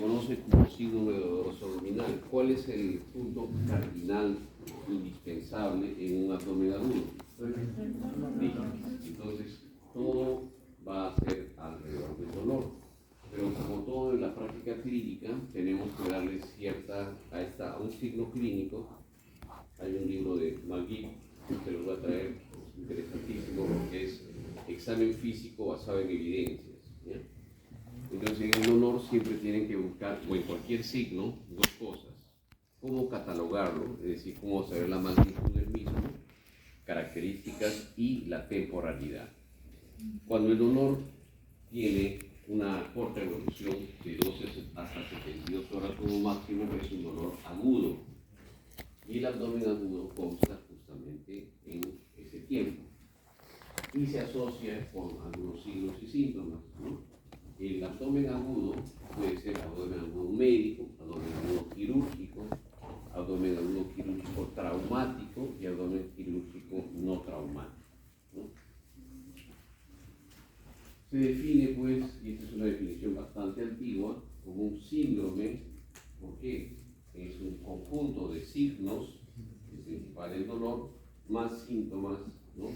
conoce como signo doloroso abdominal. ¿Cuál es el punto cardinal indispensable en un abdomen agudo? Entonces, todo va a ser alrededor del dolor. Pero como todo en la práctica clínica, tenemos que darle a un signo clínico. Hay un libro de McGee que te lo voy a traer, es interesantísimo, porque es examen físico basado en evidencias, ¿ya? Entonces, en el dolor siempre tienen que buscar, o en cualquier signo, dos cosas: cómo catalogarlo, es decir, cómo saber la magnitud del mismo, características y la temporalidad. Cuando el dolor tiene una corta evolución de 12 hasta 72 horas como máximo, es un dolor agudo, y el abdomen agudo consta justamente en ese tiempo y se asocia con algunos signos y síntomas, ¿no? El abdomen agudo puede ser abdomen agudo médico, abdomen agudo quirúrgico, abdomen agudo quirúrgico traumático y abdomen quirúrgico no traumático, ¿no? Se define, pues, y esta es una definición bastante antigua, como un síndrome, porque es un conjunto de signos, el principal el dolor, más síntomas, ¿no?,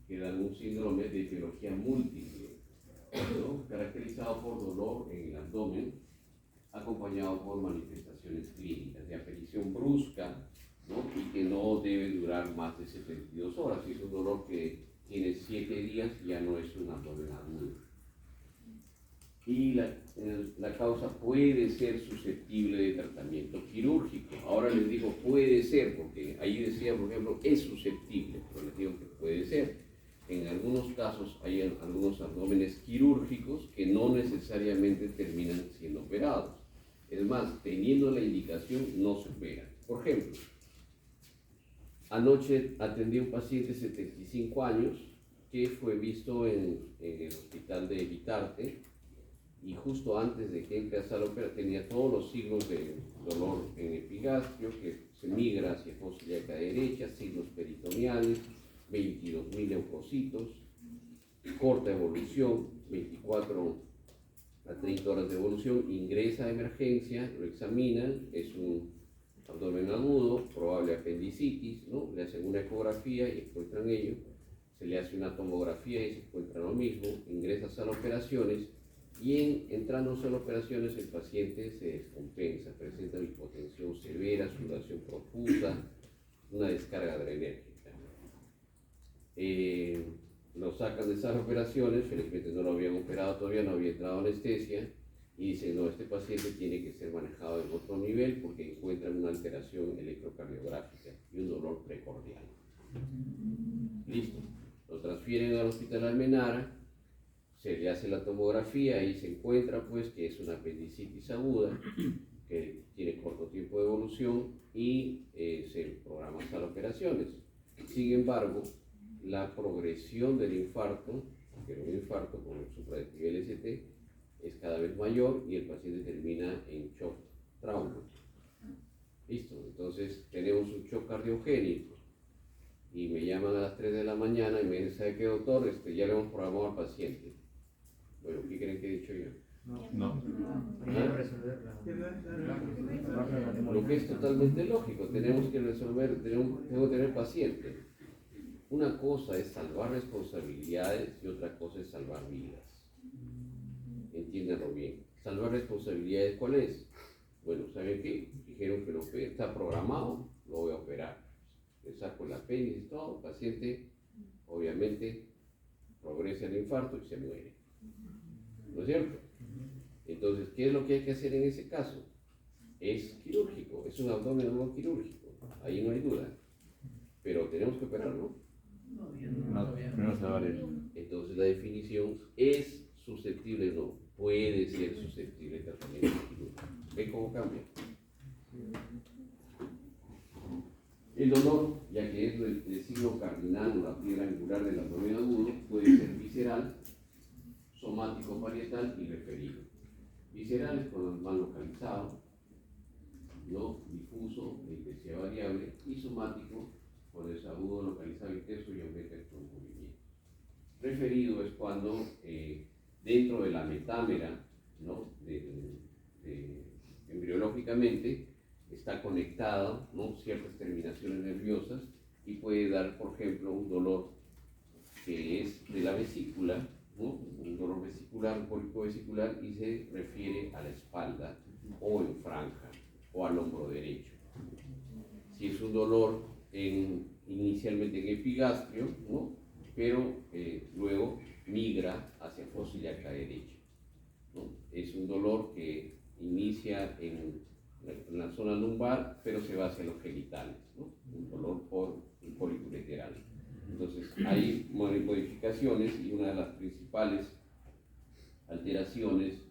que dan un síndrome de etiología múltiple, ¿no?, caracterizado por dolor en el abdomen, acompañado por manifestaciones clínicas de aparición brusca, ¿no?, y que no debe durar más de 72 horas. Si es un dolor que tiene 7 días, ya no es un abdomen agudo. Y la causa puede ser susceptible de tratamiento quirúrgico. Ahora les digo puede ser, porque ahí decía, por ejemplo, es susceptible, pero les digo que puede ser. En algunos casos hay algunos abdómenes quirúrgicos que no necesariamente terminan siendo operados. Es más, teniendo la indicación, no se operan. Por ejemplo, anoche atendí a un paciente de 75 años que fue visto en el hospital de Vitarte, y justo antes de que entre a sala operativa tenía todos los signos de dolor en epigastrio, que se migra hacia fosa ilíaca derecha, signos peritoneales, 22.000 leucocitos, corta evolución, 24 a 30 horas de evolución, ingresa a emergencia, lo examinan, es un abdomen agudo, probable apendicitis, ¿no? Le hacen una ecografía y encuentran ello, se le hace una tomografía y se encuentra lo mismo, ingresa a sala operaciones. Y entrando a solo operaciones, el paciente se descompensa, presenta hipotensión severa, sudoración profusa, una descarga adrenérgica. Lo sacan de esas operaciones, felizmente no lo habían operado todavía, no había entrado anestesia, y dicen, no, este paciente tiene que ser manejado en otro nivel porque encuentran una alteración electrocardiográfica y un dolor precordial. Listo. Lo transfieren al hospital Almenara, se le hace la tomografía y se encuentra, pues, que es una apendicitis aguda que tiene corto tiempo de evolución y se programan las operaciones. Sin embargo, la progresión del infarto, que era un infarto con el supradictivo LST, es cada vez mayor y el paciente termina en shock trauma. Listo, entonces tenemos un shock cardiogénico y me llaman a las 3 de la mañana y me dicen, ¿sabe qué, doctor? Ya le hemos programado al paciente. Bueno, ¿qué creen que he dicho yo? No. Lo que es totalmente lógico, tenemos que resolver, tengo que tener paciente. Una cosa es salvar responsabilidades y otra cosa es salvar vidas. Entiéndanlo bien. Salvar responsabilidades, ¿cuál es? Bueno, ¿saben qué? Dijeron que lo que está programado, lo voy a operar. Le saco el apéndice y todo, el paciente obviamente progresa el infarto y se muere. ¿No es cierto? Entonces, ¿qué es lo que hay que hacer en ese caso? Es quirúrgico, es un abdomen agudo quirúrgico, ahí no hay duda. Pero ¿tenemos que operarlo? No, primero se va a ver. Entonces la definición es susceptible, no, puede ser susceptible de tratamiento quirúrgico. ¿Ven cómo cambia? El dolor, ya que es el signo cardinal o la piedra angular del abdomen agudo, puede ser visceral, somático parietal y referido. Visceral es cuando es mal localizado, no difuso, de intensidad variable, y somático cuando es agudo, localizado, intenso y aumenta con movimiento. Referido es cuando dentro de la metámera, ¿no?, de lógicamente está conectado, ¿no? Ciertas terminaciones nerviosas y puede dar, por ejemplo, un dolor que es de la vesícula, ¿no? Un dolor vesicular, un pólipo vesicular, y se refiere a la espalda o en franja o al hombro derecho. Si es un dolor inicialmente en epigastrio, ¿no? Pero luego migra hacia fosa ilíaca derecha, ¿no? Es un dolor que inicia en la zona lumbar, pero se va hacia los genitales, ¿no? Un dolor por un pólipo ureteral. Entonces hay modificaciones y una de las principales alteraciones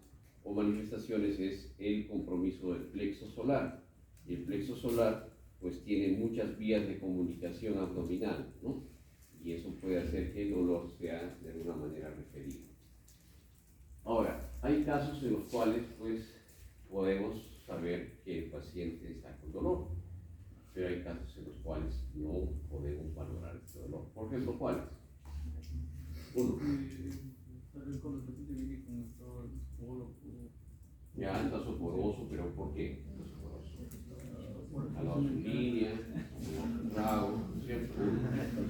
o manifestaciones es el compromiso del plexo solar. Y el plexo solar pues tiene muchas vías de comunicación abdominal, ¿no? Y eso puede hacer que el dolor sea de alguna manera referido. Ahora, hay casos en los cuales pues podemos saber que el paciente está con dolor, pero hay casos en los cuales no podemos valorar este dolor. Por ejemplo, ¿cuáles? Uno. Ya está soporoso, pero ¿por qué? Está soporoso. Al lado de su línea, trago, ¿cierto?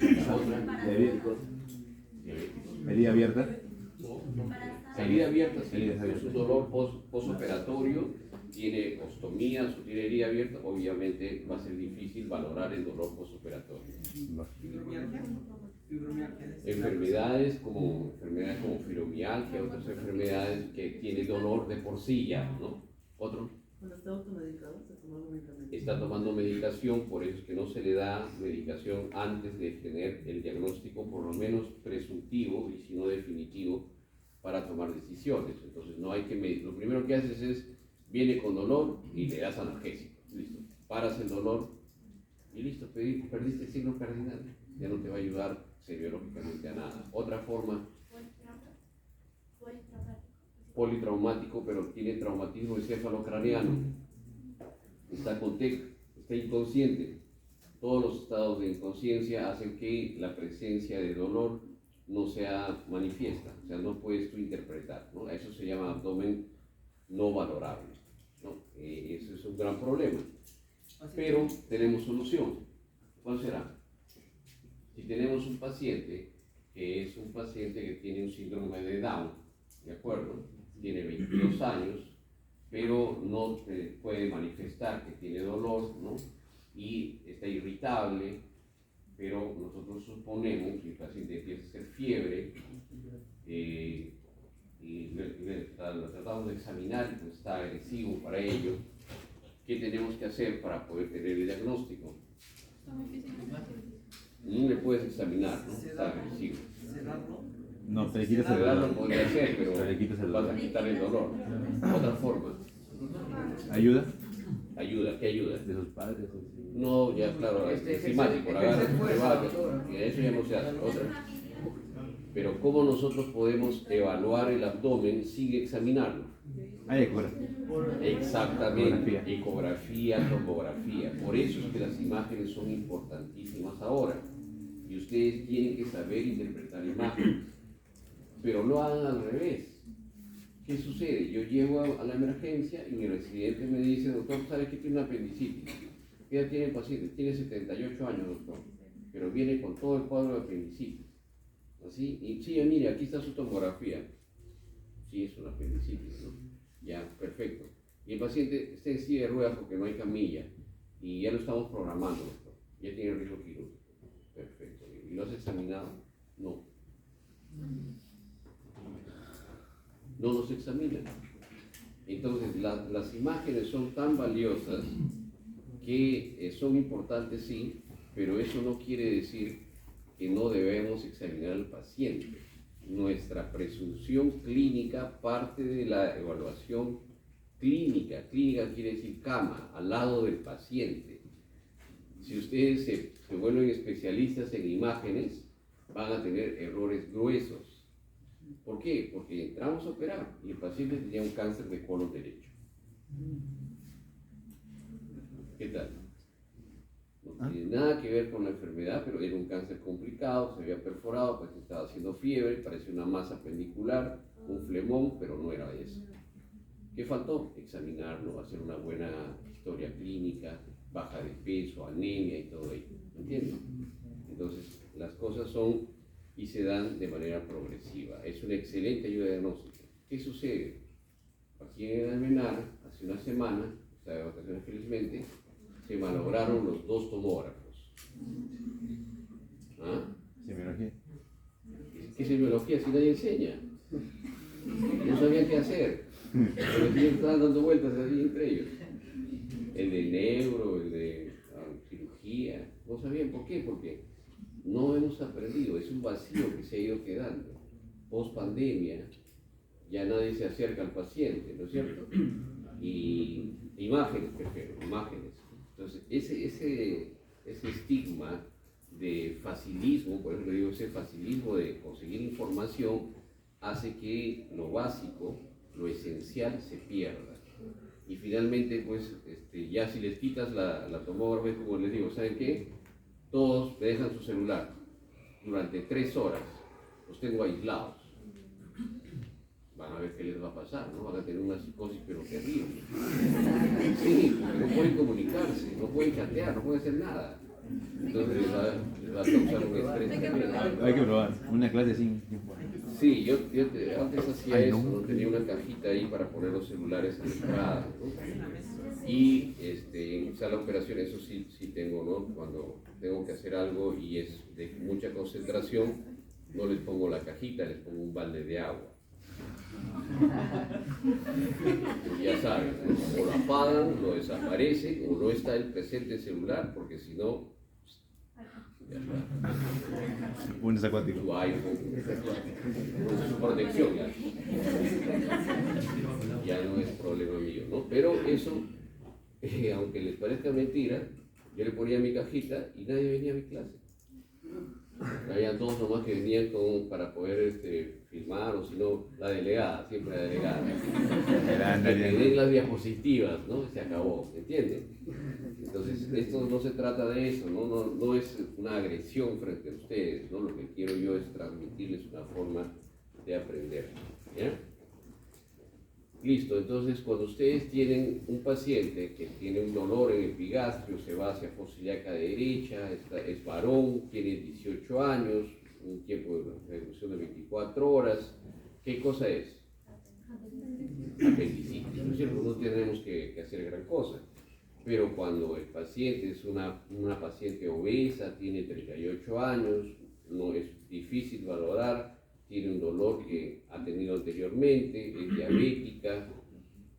La otra. Diabéticos. Diabéticos. Herida abierta. Herida abierta, sí, es un dolor postoperatorio, tiene ostomías o tiene herida abierta, obviamente va a ser difícil valorar el dolor postoperatorio. Enfermedades como fibromialgia, otras enfermedades que tienen dolor de por sí ya, ¿no? Otro. Cuando está automedicado, está tomando medicamentos. Está tomando medicación, por eso es que no se le da medicación antes de tener el diagnóstico por lo menos presuntivo y si no definitivo para tomar decisiones. Entonces no hay que medir. Lo primero que haces es, viene con dolor y le das analgésico. Listo. Paras el dolor y listo, perdiste el signo cardinal. Ya no te va a ayudar seriológicamente a nada. Otra forma, politraumático, pero tiene traumatismo encefalocraneano. Está con TEC, está inconsciente. Todos los estados de inconsciencia hacen que la presencia de dolor no sea manifiesta, o sea, no puedes tú interpretar, ¿no? Eso se llama abdomen no valorable, ¿no? Eso es un gran problema, pero tenemos solución. ¿Cuál será? Si tenemos un paciente que es un paciente que tiene un síndrome de Down, ¿de acuerdo? Tiene 22 años, pero no puede manifestar que tiene dolor, ¿no? Y está irritable, pero nosotros suponemos que el paciente empieza a hacer fiebre y lo tratamos de examinar y pues está agresivo para ello. ¿Qué tenemos que hacer para poder tener el diagnóstico? No le puedes examinar, ¿no? Está agresivo. No, te le quitas el Sedarlo dolor. podría ser, pero Te le quitas el vas dolor. a quitar el dolor. Otra forma. ¿Ayuda? Ayuda, ¿qué ayuda? De sus padres. No, ya claro, es enzimático, la verdad, eso ya no se hace. Otra. Pero ¿cómo nosotros podemos evaluar el abdomen sin examinarlo? Hay que cobrar. Exactamente, ecografía, tomografía. Por eso es que las imágenes son importantísimas ahora. Y ustedes tienen que saber interpretar imágenes. Pero lo hagan al revés. ¿Qué sucede? Yo llego a la emergencia y mi residente me dice, doctor, ¿sabe que tiene una apendicitis? ¿Qué edad tiene el paciente? Tiene 78 años, doctor, pero viene con todo el cuadro de apendicitis. ¿Así? Y sí, mire, aquí está su tomografía. Sí, es una apendicitis, ¿no? Ya, perfecto. Y el paciente está en silla de ruedas porque no hay camilla y ya lo estamos programando, doctor. Ya tiene riesgo quirúrgico. Perfecto. ¿Y lo has examinado? No. No nos examinan. Entonces, las imágenes son tan valiosas que son importantes, sí, pero eso no quiere decir que no debemos examinar al paciente. Nuestra presunción clínica parte de la evaluación clínica. Clínica quiere decir cama, al lado del paciente. Si ustedes se vuelven especialistas en imágenes, van a tener errores gruesos. ¿Por qué? Porque entramos a operar y el paciente tenía un cáncer de colon derecho. ¿Qué tal? No tiene nada que ver con la enfermedad, pero era un cáncer complicado, se había perforado, pues estaba haciendo fiebre, parecía una masa pendicular, un flemón, pero no era eso. ¿Qué faltó? Examinarlo, hacer una buena historia clínica, baja de peso, anemia y todo ello. ¿Entiendes? Entonces, las cosas son y se dan de manera progresiva. Es una excelente ayuda diagnóstica. ¿Qué sucede? Aquí en Almenar, hace una semana, está de vacaciones felizmente, se malograron los 2 tomógrafos. ¿Ah? Semiología. ¿Qué semiología si nadie enseña? No sabían qué hacer. Pero estaban dando vueltas así entre ellos. El de neuro, el de cirugía. No sabían por qué, porque no hemos aprendido. Es un vacío que se ha ido quedando. Post pandemia, ya nadie se acerca al paciente, ¿no es cierto? Y imágenes, prefiero, imágenes. Entonces, ese estigma de facilismo, por ejemplo digo, ese facilismo de conseguir información, hace que lo básico, lo esencial se pierda. Y finalmente, pues, ya si les quitas la tomógrafa, como les digo, ¿saben qué? Todos me dejan su celular durante 3 horas, los tengo aislados. Van a ver qué les va a pasar, ¿no? Van a tener una psicosis pero terrible. Sí, porque no pueden comunicarse, no pueden chatear, no pueden hacer nada. Entonces les va a causar un estrés tremendo. Hay que probar. Una clase sin. Sí, yo antes hacía eso, ¿no? Tenía una cajita ahí para poner los celulares en la entrada, ¿no? Y en sala de operaciones, eso sí tengo, ¿no? Cuando tengo que hacer algo y es de mucha concentración, no les pongo la cajita, les pongo un balde de agua. Ya saben, ¿no? O lo apagan, lo desaparecen, o no está el presente celular, porque si no, ya está. Un es acuático. Tu iPhone, su protección ya no es problema mío, ¿no? Pero eso, aunque les parezca mentira, yo le ponía mi cajita y nadie venía a mi clase. Había 2 nomás que venían para poder filmar, o si no, la delegada, siempre la delegada. Que den las diapositivas, ¿no? Se acabó, ¿entienden? Entonces, esto no se trata de eso, no es una agresión frente a ustedes, ¿no? Lo que quiero yo es transmitirles una forma de aprender, ¿ya? Listo, entonces cuando ustedes tienen un paciente que tiene un dolor en el epigastrio, se va hacia fosa ilíaca derecha, es varón, tiene 18 años, un tiempo de ejecución de 24 horas, ¿qué cosa es? Apendicitis, ¿no es cierto? No tenemos que hacer gran cosa, pero cuando el paciente es una paciente obesa, tiene 38 años, no es difícil valorar, tiene un dolor que ha tenido anteriormente, es diabética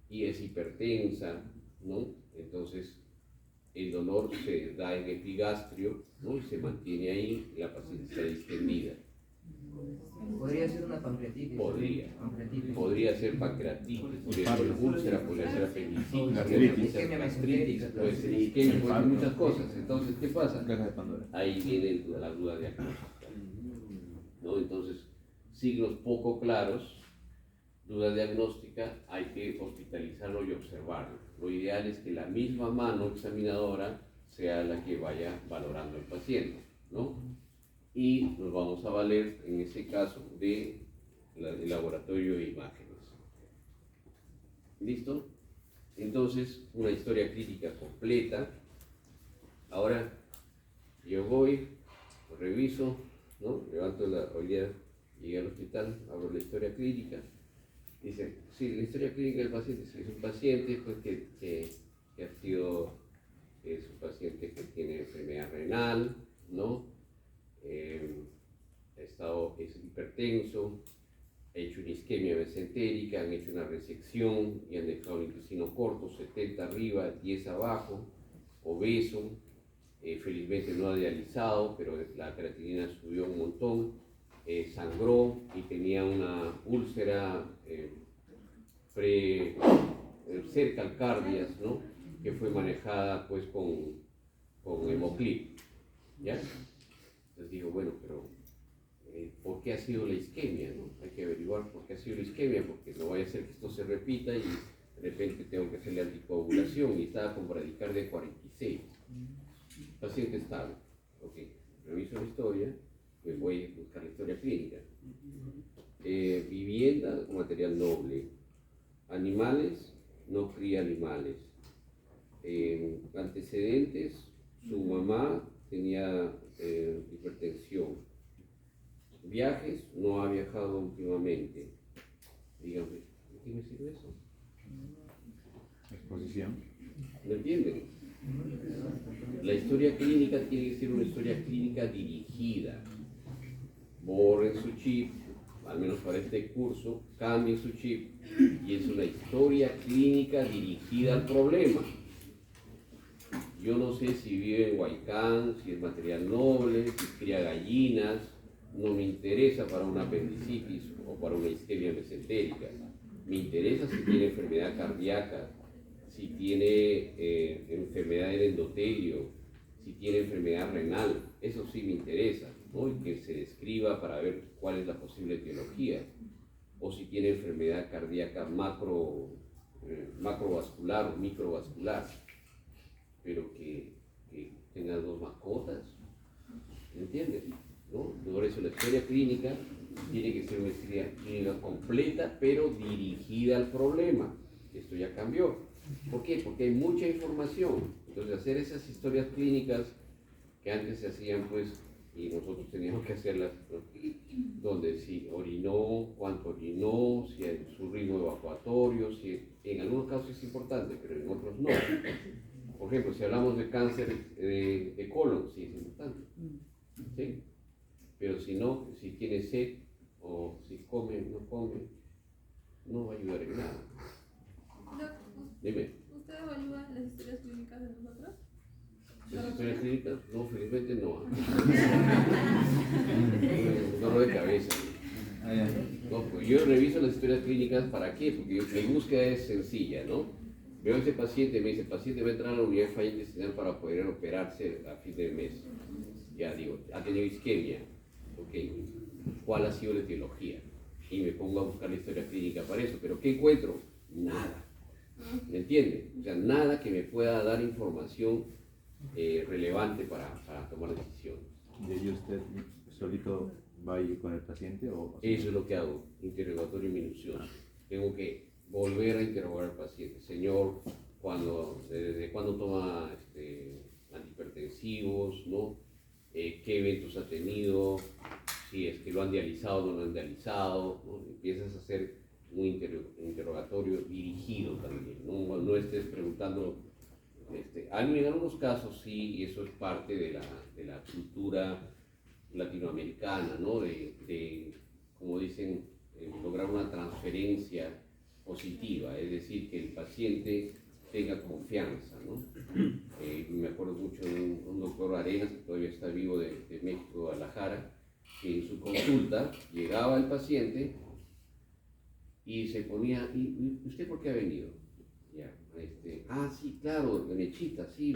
y es hipertensa, ¿no? Entonces, el dolor se da en epigastrio, ¿no? Y se mantiene ahí, la paciente está distendida. Podría ser una pancreatitis. Podría ser pancreatitis, podría ser úlcera, podría ser apendicitis, gastritis, puede ser isquemia, puede ser muchas cosas. Entonces, ¿qué pasa? Ahí viene la duda diagnóstica, ¿no? Entonces, signos poco claros, duda diagnóstica, hay que hospitalizarlo y observarlo. Lo ideal es que la misma mano examinadora sea la que vaya valorando al paciente, ¿no? Y nos vamos a valer, en ese caso, del laboratorio de imágenes. ¿Listo? Entonces, una historia clínica completa. Ahora, yo voy, reviso, ¿no? Levanto hoy día llegué al hospital, abro la historia clínica. Dice, sí, la historia clínica del paciente es un paciente pues, que ha sido, es un paciente que tiene enfermedad renal, ¿no? Es hipertenso, ha hecho una isquemia mesentérica, han hecho una resección y han dejado el intestino corto, 70 arriba, 10 abajo, obeso, felizmente no ha dializado, pero la creatinina subió un montón, sangró y tenía una úlcera cerca al cardias, ¿no? Que fue manejada pues con Hemoclip, ¿ya? Entonces digo, bueno, pero ¿por qué ha sido la isquemia? ¿No? Hay que averiguar por qué ha sido la isquemia, porque no vaya a ser que esto se repita y de repente tengo que hacerle anticoagulación y estaba con bradicardia 46. Paciente estable. Ok, reviso la historia, pues voy a buscar la historia clínica. Vivienda con material noble, animales, no cría animales. Antecedentes, su mamá tenía hipertensión. Viajes, no ha viajado últimamente. Dígame, ¿de qué me sirve eso? Exposición. ¿Me entienden? La historia clínica tiene que ser una historia clínica dirigida. Borren su chip, al menos para este curso, cambien su chip y es una historia clínica dirigida al problema. Yo no sé si vive en Huaycán, si es material noble, si cría gallinas, no me interesa para una apendicitis o para una isquemia mesentérica. Me interesa si tiene enfermedad cardíaca, si tiene enfermedad del endotelio, si tiene enfermedad renal, eso sí me interesa, ¿no? Y que se describa para ver cuál es la posible etiología, o si tiene enfermedad cardíaca macrovascular o microvascular, pero que tenga 2 mascotas, ¿me entiendes? ¿No? Por eso la historia clínica tiene que ser una historia clínica completa, pero dirigida al problema. Esto ya cambió. ¿Por qué? Porque hay mucha información. Entonces, hacer esas historias clínicas que antes se hacían, pues, y nosotros teníamos que hacerlas, ¿no? Donde si orinó, cuánto orinó, si hay su ritmo evacuatorio, si en algunos casos es importante, pero en otros no. Por ejemplo, si hablamos de cáncer de colon, sí es importante, ¿sí? Pero si no, si tiene sed, o si come, no va a ayudar en nada. Dime. ¿Usted evalúa las historias clínicas de nosotros? ¿Las historias clínicas? No, felizmente no. Dolor de cabeza. No, pues yo reviso las historias clínicas, ¿para qué? Porque mi búsqueda es sencilla, ¿no? Veo a ese paciente, me dice, el paciente va a entrar a la unidad de falla intestinal para poder operarse a fin de mes. Ya digo, ha tenido isquemia. Ok, ¿cuál ha sido la etiología? Y me pongo a buscar la historia clínica para eso. ¿Pero qué encuentro? Nada. ¿Me entiende? O sea, nada que me pueda dar información relevante para tomar decisiones. ¿Y ahí usted solito va a ir con el paciente o...? Eso es lo que hago, interrogatorio minucioso. Tengo que volver a interrogar al paciente. Señor, ¿desde cuándo toma antihipertensivos? ¿No? ¿Qué eventos ha tenido? Si es que lo han dializado o no lo han dializado, ¿no? Empiezas a hacer un interrogatorio dirigido también, no estés preguntando. En algunos casos sí, y eso es parte de la cultura latinoamericana, ¿no? De como dicen, lograr una transferencia positiva, es decir, que el paciente tenga confianza, ¿no? Me acuerdo mucho de un doctor Arenas, que todavía está vivo, de México, Guadalajara, que en su consulta llegaba el paciente y se ponía, ¿y usted por qué ha venido? Ya, sí, claro, Mechita, sí,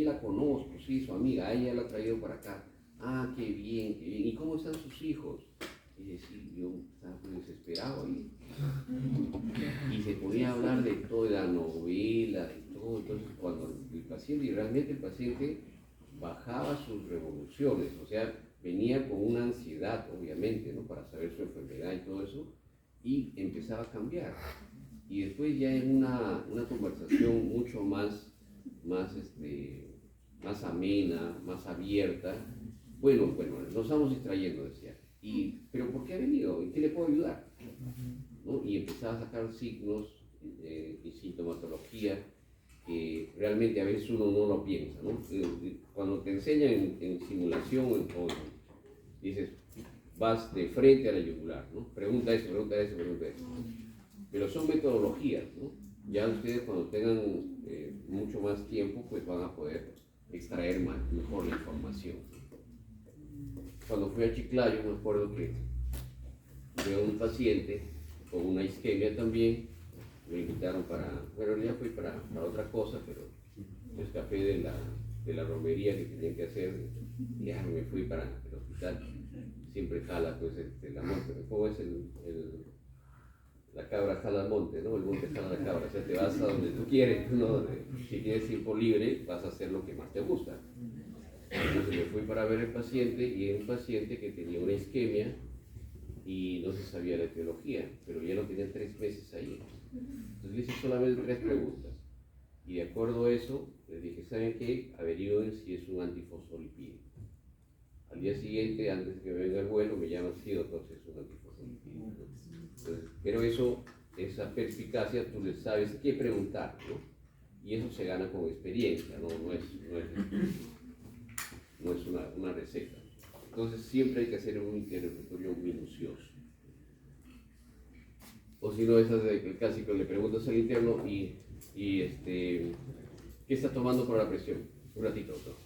la conozco, sí, su amiga, a ella la ha traído para acá. Ah, qué bien, ¿y cómo están sus hijos? Y decía, yo estaba muy desesperado y se ponía a hablar de toda la novela y todo. Entonces, cuando el paciente, y realmente el paciente bajaba sus revoluciones, o sea, venía con una ansiedad, obviamente, ¿no? Para saber su enfermedad y todo eso, y empezaba a cambiar. Y después ya en una conversación mucho más amena, más abierta, bueno, nos estamos distrayendo, decía. ¿Pero por qué ha venido? ¿En qué le puedo ayudar? ¿No? Y empezaba a sacar signos y sintomatología que realmente a veces uno no lo piensa, ¿no? Cuando te enseñan en simulación, dices, vas de frente a la yugular, ¿no? Pregunta eso. Pero son metodologías, ¿no? Ya ustedes cuando tengan mucho más tiempo, pues van a poder extraer mejor la información. Cuando fui a Chiclayo, me acuerdo que veo un paciente con una isquemia también, me invitaron ya fui para otra cosa, pero me escapé de la romería que tenía que hacer, y ya me fui para el hospital. Siempre jala, pues, la monte, ¿cómo es la cabra jala al monte, ¿no? El monte jala la cabra, o sea, te vas a donde tú quieres, ¿no? Si tienes tiempo libre, vas a hacer lo que más te gusta. Entonces me fui para ver al paciente, y era un paciente que tenía una isquemia y no se sabía la etiología, pero ya lo tenía 3 meses ahí. Entonces le hice solamente 3 preguntas. Y de acuerdo a eso, les dije, ¿saben qué? Averigüen si es un antifosfolipídico. Al día siguiente, antes de que me venga el vuelo, me llaman, sí, doctor, si es un antifosfolipídico. Entonces, pero eso, esa perspicacia, tú les sabes qué preguntar, ¿no? Y eso se gana con experiencia, no es una receta. Entonces siempre hay que hacer un interrogatorio minucioso. O si no, esas de casi que le preguntas al interno ¿qué está tomando por la presión? Un ratito, doctor.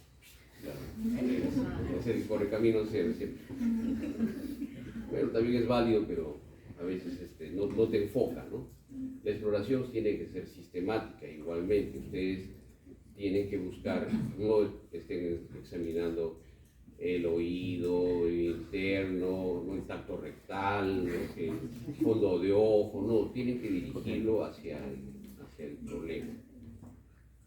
Claro. Es el correcamino siempre. Bueno, también es válido, pero a veces no te enfoca, ¿no? La exploración tiene que ser sistemática, igualmente. Ustedes tienen que buscar, no estén examinando el oído interno, no el tacto rectal, ¿no? El fondo de ojo, no, tienen que dirigirlo hacia el problema.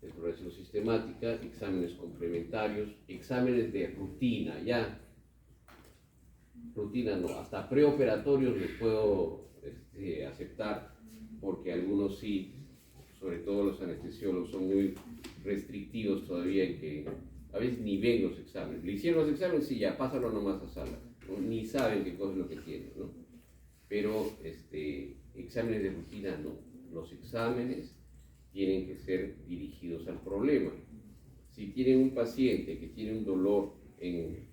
Exploración sistemática, exámenes complementarios, exámenes de rutina, ya. Rutina no, hasta preoperatorios les puedo aceptar, porque algunos sí, sobre todo los anestesiólogos, son muy restrictivos todavía en que a veces ni ven los exámenes. Le hicieron los exámenes, sí, ya, pásalo nomás a sala, ¿no? Ni saben qué cosa es lo que tienen, ¿no? Pero exámenes de rutina no. Los exámenes tienen que ser dirigidos al problema. Si tienen un paciente que tiene un dolor en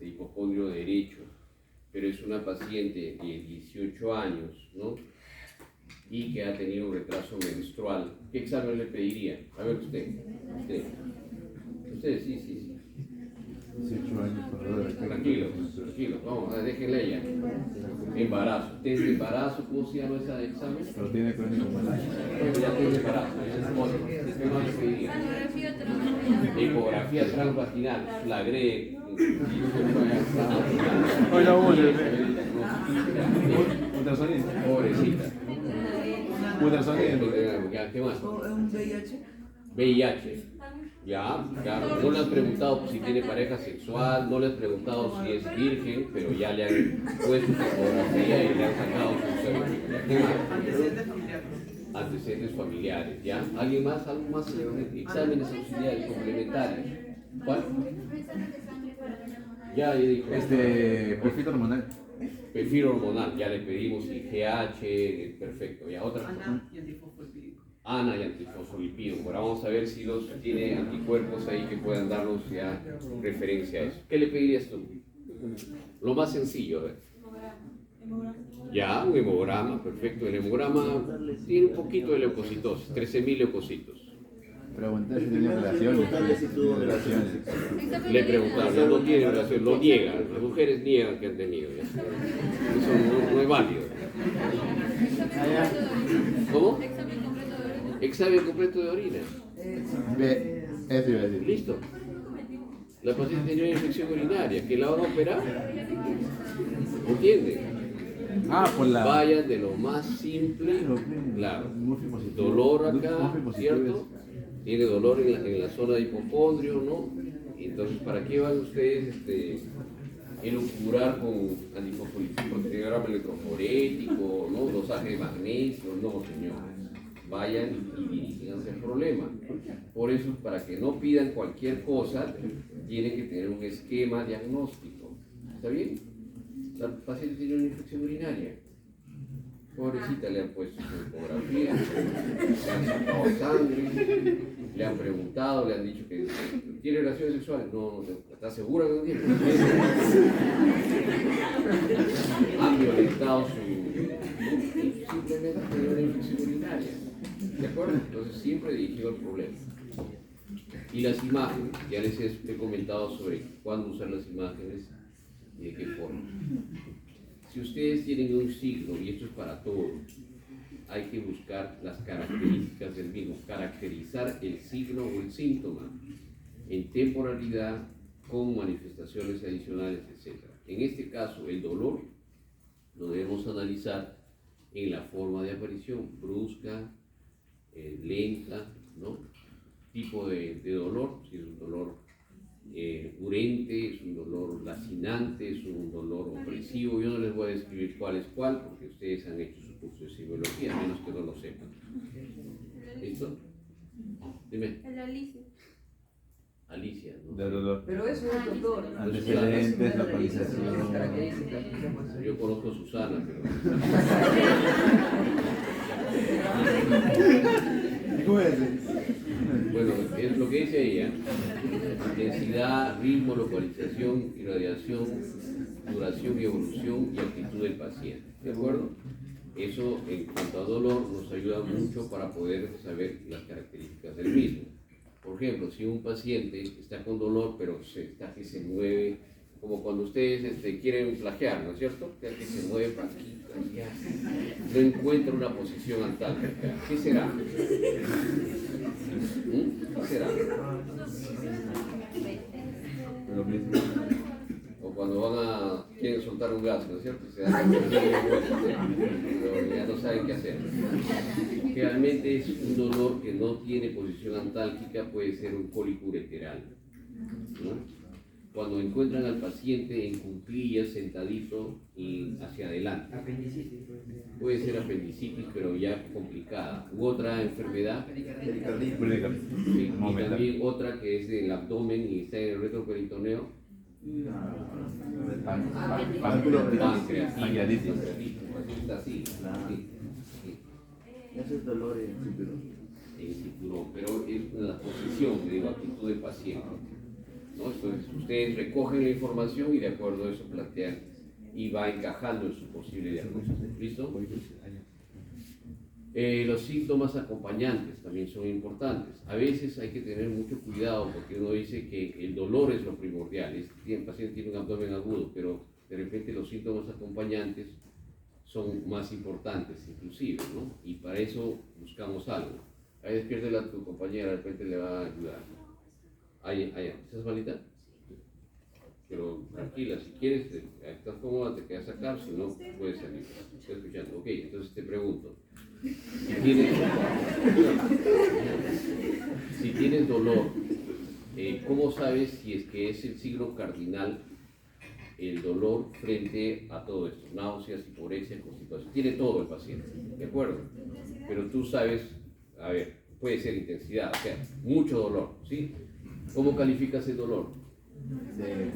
hipocondrio derecho, pero es una paciente de 18 años, ¿no? Y que ha tenido un retraso menstrual, ¿qué examen le pediría? A ver usted, sí. 18 años con dolor de Tranquilo, vamos, déjenle ella. Embarazo, test de embarazo, ¿cómo se llama ese examen? Pero tiene crónico Bueno, ya tiene embarazo, ¿qué más le pediría? Mamografía transvaginal. Ecografía transvaginal, flagré. ultrasonido. Pobrecita. Ultrasonido. ¿Qué más? ¿Es un VIH? VIH. Ya, claro. No le has preguntado si tiene pareja sexual, no le has preguntado si es virgen, pero ya le han puesto su fotografía y le han sacado su certificado. ¿Qué más? Antecedentes familiares. Antecedentes familiares, ¿ya? ¿Alguien más? ¿Algo más? Exámenes auxiliares complementarios. ¿Cuál? Ya dijo. Perfil hormonal. Perfil hormonal, ya le pedimos IGH, perfecto. Ya, otra cosa. ANA y antifosfolipídico. ANA y antifosfolipídico. Ahora vamos a ver si tiene anticuerpos ahí que puedan darnos ya referencia a eso. ¿Qué le pedirías tú? Lo más sencillo, a ver. Ya, un hemograma, perfecto. El hemograma tiene un poquito de leucocitosis, 13.000 leucocitos. Pregunté si tenía relaciones. Le preguntaron, ya no tiene relación, lo niegan. Las mujeres niegan que han tenido. Ya. Eso no es válido. ¿Cómo? Examen completo de orina. Examen completo de orina. Eso iba a decir. Listo. La paciente tenía una infección urinaria, que la van a operar. ¿Entienden? Por la. Vayan de lo más simple, claro. Dolor acá, ¿cierto? Tiene dolor en la zona de hipocondrio, ¿no? Entonces, ¿para qué van ustedes elucubrar con antifosfolipídico, electroforético, ¿no? Dosaje de magnesio? No, señores. Vayan y diríjanse al problema. Por eso, para que no pidan cualquier cosa, tienen que tener un esquema diagnóstico. ¿Está bien? La paciente tiene una infección urinaria. Pobrecita, le han puesto su ecografía, le han sacado sangre, le han preguntado, le han dicho que tiene relaciones sexuales. No, ¿está segura que no tiene? Han violentado simplemente tiene una infección urinaria. ¿De acuerdo? Entonces siempre dirigido al problema. Y las imágenes, ya les he comentado sobre cuándo usar las imágenes y de qué forma. Si ustedes tienen un signo, y esto es para todos, hay que buscar las características del mismo, caracterizar el signo o el síntoma en temporalidad, con manifestaciones adicionales, etc. En este caso, el dolor lo debemos analizar en la forma de aparición, brusca, lenta, ¿no? Tipo de dolor, si es un dolor urente, es un dolor lacinante, es un dolor opresivo. Yo no les voy a describir cuál es cuál, porque ustedes han hecho su curso de psicología, a menos que no lo sepan. ¿Listo? Dime. El Alicia. Alicia, ¿no? De dolor. Pero eso es, doctor. Antecedentes, localización. Características. Yo conozco a Susana, pero... ¿Cómo es? Bueno, es lo que dice ella: intensidad, ritmo, localización, irradiación, duración y evolución y actitud del paciente. ¿De acuerdo? Eso, en cuanto a dolor, nos ayuda mucho para poder saber las características del mismo. Por ejemplo, si un paciente está con dolor, pero está que se mueve, como cuando ustedes quieren plagiar, ¿no es cierto? Que se mueve para aquí, para allá, no encuentra una posición antálgica. ¿Qué será? ¿Qué será? Lo mismo. O cuando quieren soltar un gas, ¿no es cierto? Se dan pero ya no saben qué hacer. Generalmente es un dolor que no tiene posición antálgica, puede ser un cólico ureteral, ¿no? Cuando encuentran al paciente en cuclillas, sentadito y hacia adelante. Apendicitis. Puede ser apendicitis, pero ya complicada. U otra enfermedad, sí, y también otra que es del abdomen y está en el retroperitoneo, pancreatitis. Está así, sí. Ese es dolor en cinturón. En cinturón, pero es la posición, que digo, actitud del paciente, ¿no? Entonces ustedes recogen la información y de acuerdo a eso plantean y va encajando en su posible diagnóstico. ¿Listo? Los síntomas acompañantes también son importantes. A veces hay que tener mucho cuidado porque uno dice que el dolor es lo primordial. El paciente tiene un abdomen agudo, pero de repente los síntomas acompañantes son más importantes inclusive, ¿no? Y para eso buscamos algo. Ahí despiértela a tu compañera, de repente le va a ayudar. Ahí, ¿estás malita? Pero tranquila, si quieres, estás cómoda, te quedas acá, si no, puedes salir. Estoy escuchando. Ok, entonces te pregunto. Si tienes dolor, ¿cómo sabes si es que es el signo cardinal el dolor frente a todo esto? Náuseas, hiporexia, constipación. Tiene todo el paciente, ¿de acuerdo? Pero tú sabes, a ver, puede ser intensidad, o sea, mucho dolor, ¿sí? ¿Cómo calificas el dolor?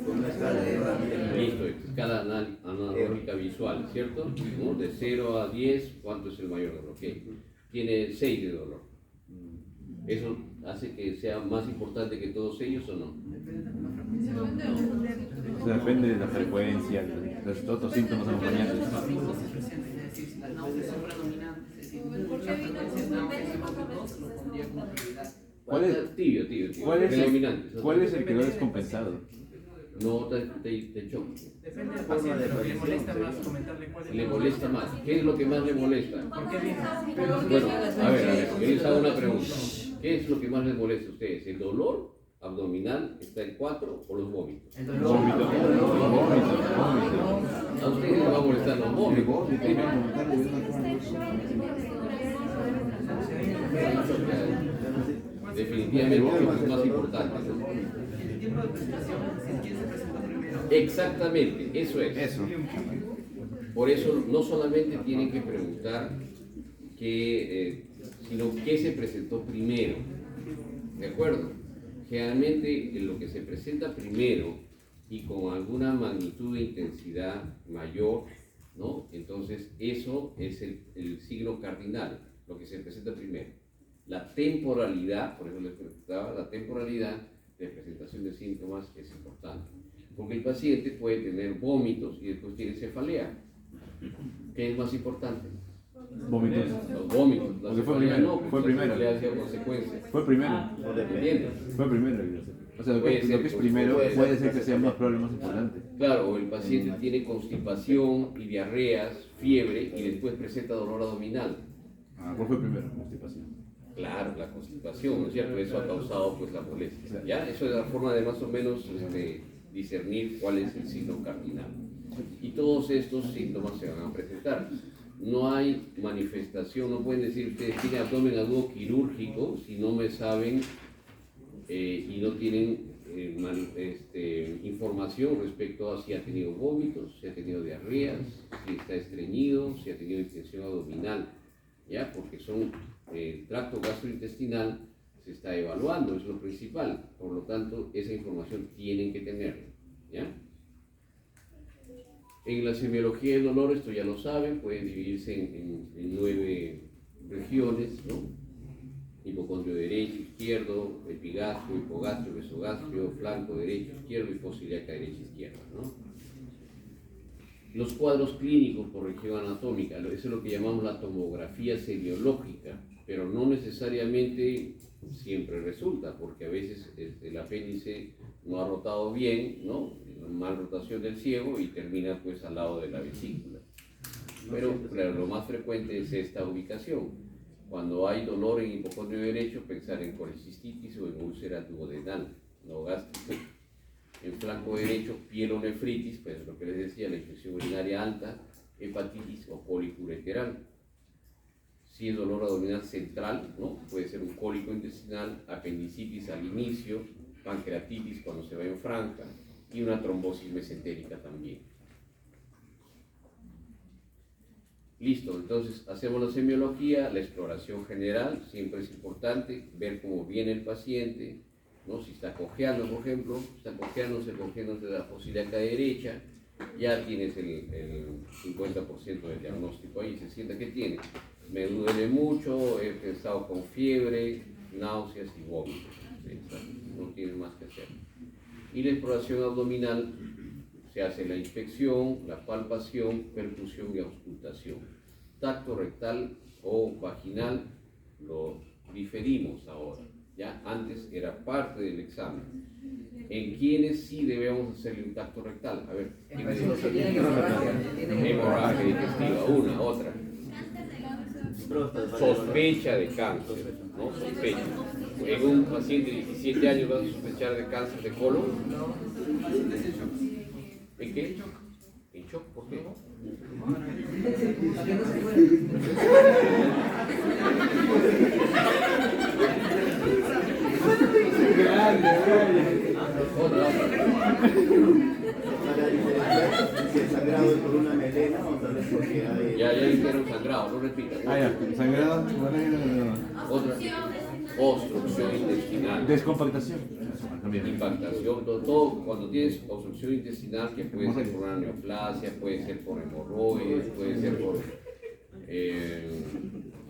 Con una escala de Listo, escala analógica visual, ¿cierto? ¿No? De 0 a 10, ¿cuánto es el mayor dolor? Okay. Tiene 6 de dolor. ¿Eso hace que sea más importante que todos ellos o no? O sea, depende de la frecuencia, los otros síntomas acompañantes. Las náuseas son predominantes, es decir, mucha frecuencia de náuseas y vómitos lo pondría como prioridad. ¿Cuál es- Tibio. Predominante. ¿Cuál es el que no es compensado? No te choca. Depende del paciente, lo que le molesta más comentarle cuál es. Le molesta más. ¿Qué es lo que más le molesta? ¿Por qué viene? Bueno, a ver, yo les hago una pregunta. ¿Qué es lo que más les molesta a ustedes? ¿El dolor abdominal está en 4 o los vómitos? El dolor. Vómito. A ustedes les va a molestar los vómitos. Definitivamente es más importante, ¿no? El tiempo de presentación es quién se presentó primero. Exactamente, eso es. Eso. Por eso no solamente tienen que preguntar sino qué se presentó primero. ¿De acuerdo? Generalmente lo que se presenta primero y con alguna magnitud de intensidad mayor, ¿no? Entonces eso es el signo cardinal, lo que se presenta primero. La temporalidad, por eso les preguntaba, la temporalidad de presentación de síntomas es importante. Porque el paciente puede tener vómitos y después tiene cefalea. ¿Qué es más importante? Vómitos. Los vómitos. La Porque fue cefalea primero, no, porque fue la primero. cefalea ha sido consecuencia. Fue primero. ¿Entiendes? Fue primero. O sea, lo Puede que ser, es pues, primero puede puede ser. ser que sea más probable, más importante. Claro, o el paciente tiene constipación y diarreas, fiebre y después presenta dolor abdominal. ¿Cuál fue primero? Constipación. Claro, la constipación, ¿no es cierto? Eso ha causado pues la molestia. ¿Ya? Eso es la forma de más o menos discernir cuál es el signo cardinal. Y todos estos síntomas se van a presentar. No hay manifestación, no pueden decir ustedes tienen abdomen agudo quirúrgico si no me saben y no tienen información respecto a si ha tenido vómitos, si ha tenido diarreas, si está estreñido, si ha tenido distensión abdominal, ¿ya? Porque el tracto gastrointestinal se está evaluando, es lo principal, por lo tanto, esa información tienen que tenerla, ¿ya? En la semiología del dolor, esto ya lo saben, puede dividirse en 9 regiones, ¿no? Hipocondrio derecho, izquierdo, epigastrio, hipogastrio, mesogastrio, flanco derecho, izquierdo y fosa ilíaca derecha, izquierda, ¿no? Los cuadros clínicos por región anatómica, eso es lo que llamamos la tomografía semiológica, pero no necesariamente siempre resulta, porque a veces el apéndice no ha rotado bien, ¿no? Mal rotación del ciego y termina pues al lado de la vesícula. Pero claro, lo más frecuente es esta ubicación. Cuando hay dolor en hipocondrio derecho, pensar en colecistitis o en úlcera duodenal, no gástrica. En flanco derecho, pielonefritis, pues lo que les decía, la infección urinaria alta, hepatitis o cólico ureteral. Si es dolor abdominal central, ¿no? Puede ser un cólico intestinal, apendicitis al inicio, pancreatitis cuando se va en franja y una trombosis mesentérica también. Listo, entonces hacemos la semiología, la exploración general, siempre es importante ver cómo viene el paciente, ¿no? Si está cojeando, por ejemplo, está cojeándose de la fosa ilíaca derecha, ya tienes el 50% del diagnóstico ahí, se sienta que tiene. Me duele mucho, he estado con fiebre, náuseas y vómitos, no tiene más que hacer. Y la exploración abdominal, se hace la inspección, la palpación, percusión y auscultación. Tacto rectal o vaginal lo diferimos ahora, ¿ya? Antes era parte del examen. ¿En quiénes sí debemos hacerle un tacto rectal? A ver, En pacientes que tienen hemorragia digestiva, una, otra. Sospecha de cáncer, ¿no? Sospecha. En un paciente de 17 años van a sospechar de cáncer de colon. ¿En qué? ¿En shock? ¿Por qué? Si el sangrado es por una melena o tal vez porque hay... Ya dijeron sangrado, no repita. Sangrado, Otra, obstrucción intestinal. descompactación. Impactación, todo, cuando tienes obstrucción intestinal, que puede ser por una neoplasia, puede ser por hemorroides, puede ser por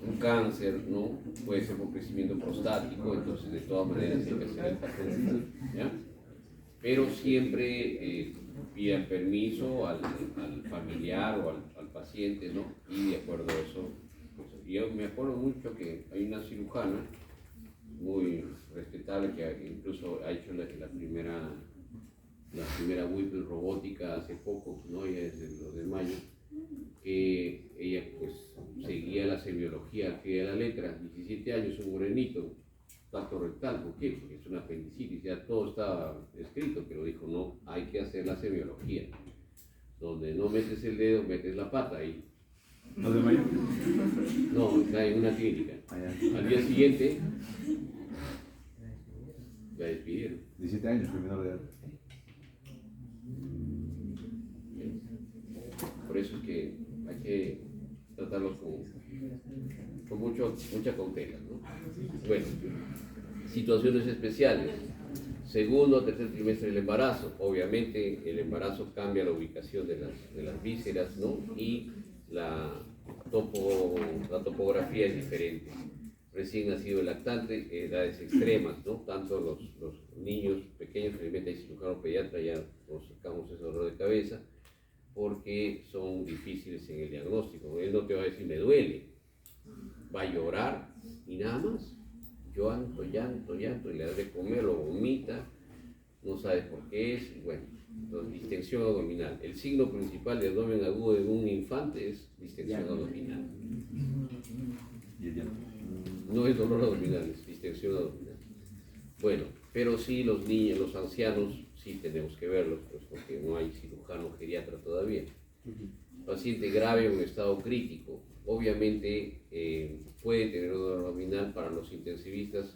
un cáncer, ¿no? Puede ser por crecimiento prostático, entonces de todas maneras hay que hacer el tacto, ¿ya? Pero siempre pidan permiso al familiar o al paciente, ¿no? Y de acuerdo a eso, pues, yo me acuerdo mucho que hay una cirujana muy respetable que incluso ha hecho la primera Whipple robótica hace poco, ¿no? Ella es del 2 de mayo, que ella pues seguía la semiología al pie de la letra, 17 años, un morenito, tacto rectal, ¿por qué? Porque es una apendicitis, ya todo estaba escrito, pero dijo, no, hay que hacer la semiología, donde no metes el dedo, metes la pata ahí. ¿2 de mayo? No, está en una clínica. Allá. Al día siguiente, la despidieron. 17 años, menor de edad. Por eso es que hay que tratarlos con mucha cautela, ¿no? Bueno, situaciones especiales. Segundo o tercer trimestre del embarazo. Obviamente el embarazo cambia la ubicación de las vísceras, ¿no? Y la topografía es diferente. Recién nacido el lactante, edades extremas, ¿no? Tanto los niños pequeños, felizmente hay cirujano pediatra, ya nos sacamos ese dolor de cabeza, porque son difíciles en el diagnóstico. Él no te va a decir me duele, va a llorar y nada más. Llanto, y le da de comer, lo vomita, no sabes por qué es, y bueno, entonces, distensión abdominal. El signo principal de abdomen agudo de un infante es distensión abdominal. Y el llanto. No es dolor abdominal, es distensión abdominal. Bueno, pero sí los niños, los ancianos, sí tenemos que verlos, pues porque no hay cirujano geriatra todavía. Paciente grave o en estado crítico, obviamente puede tener dolor abdominal. Para los intensivistas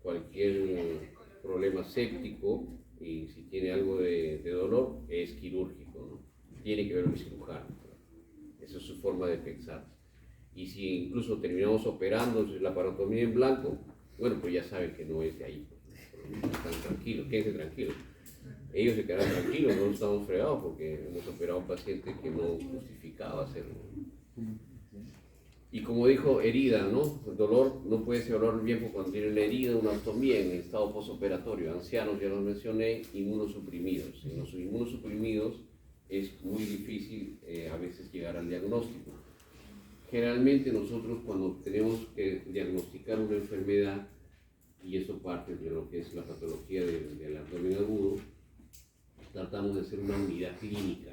cualquier problema séptico y si tiene algo de dolor, es quirúrgico, ¿no? Tiene que ver con el cirujano. Esa es su forma de pensar. Y si incluso terminamos operando la parotomía en blanco, bueno, pues ya saben que no es de ahí. Están tranquilos, quédense tranquilos. Ellos se quedarán tranquilos, no estamos fregados porque hemos operado a un paciente que no justificaba hacerlo. Y como dijo, herida, ¿no? El dolor no puede ser dolor viejo cuando tiene una herida, una ostomía en estado postoperatorio. Ancianos, ya los mencioné, inmunosuprimidos. En los inmunosuprimidos es muy difícil a veces llegar al diagnóstico. Generalmente nosotros cuando tenemos que diagnosticar una enfermedad, y eso parte de lo que es la patología del abdomen agudo, tratamos de hacer una unidad clínica.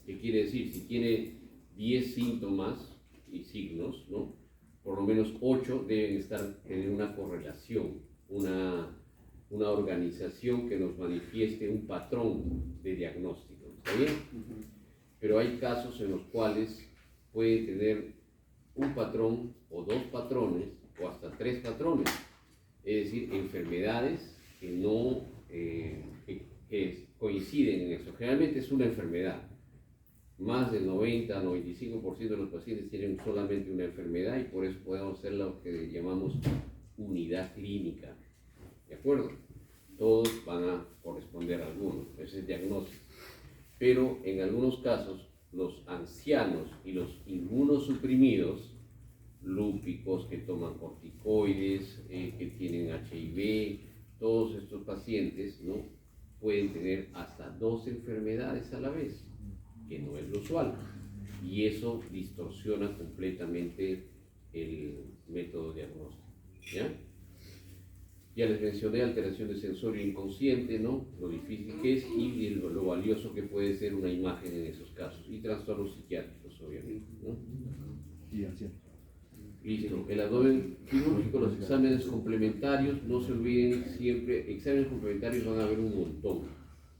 ¿Qué quiere decir? Si tiene 10 síntomas y signos, ¿no? Por lo menos 8 deben tener una correlación, una organización que nos manifieste un patrón de diagnóstico. ¿Está bien? Pero hay casos en los cuales puede tener un patrón o 2 patrones o hasta 3 patrones. Es decir, enfermedades que no que coinciden en eso. Generalmente es una enfermedad. Más del 90-95% de los pacientes tienen solamente una enfermedad y por eso podemos hacer lo que llamamos unidad clínica. ¿De acuerdo? Todos van a corresponder a algunos. Ese es el diagnóstico. Pero en algunos casos, los ancianos y los inmunosuprimidos, lúpicos que toman corticoides, que tienen HIV, todos estos pacientes, ¿no? Pueden tener hasta 2 enfermedades a la vez, que no es lo usual, y eso distorsiona completamente el método diagnóstico. ¿Ya? Ya les mencioné alteración de sensorio inconsciente, ¿no? Lo difícil que es y lo valioso que puede ser una imagen en esos casos, y trastornos psiquiátricos, obviamente, ¿no? Y ancianos. Listo. El abdomen quirúrgico, los exámenes complementarios, no se olviden siempre, exámenes complementarios van a haber un montón,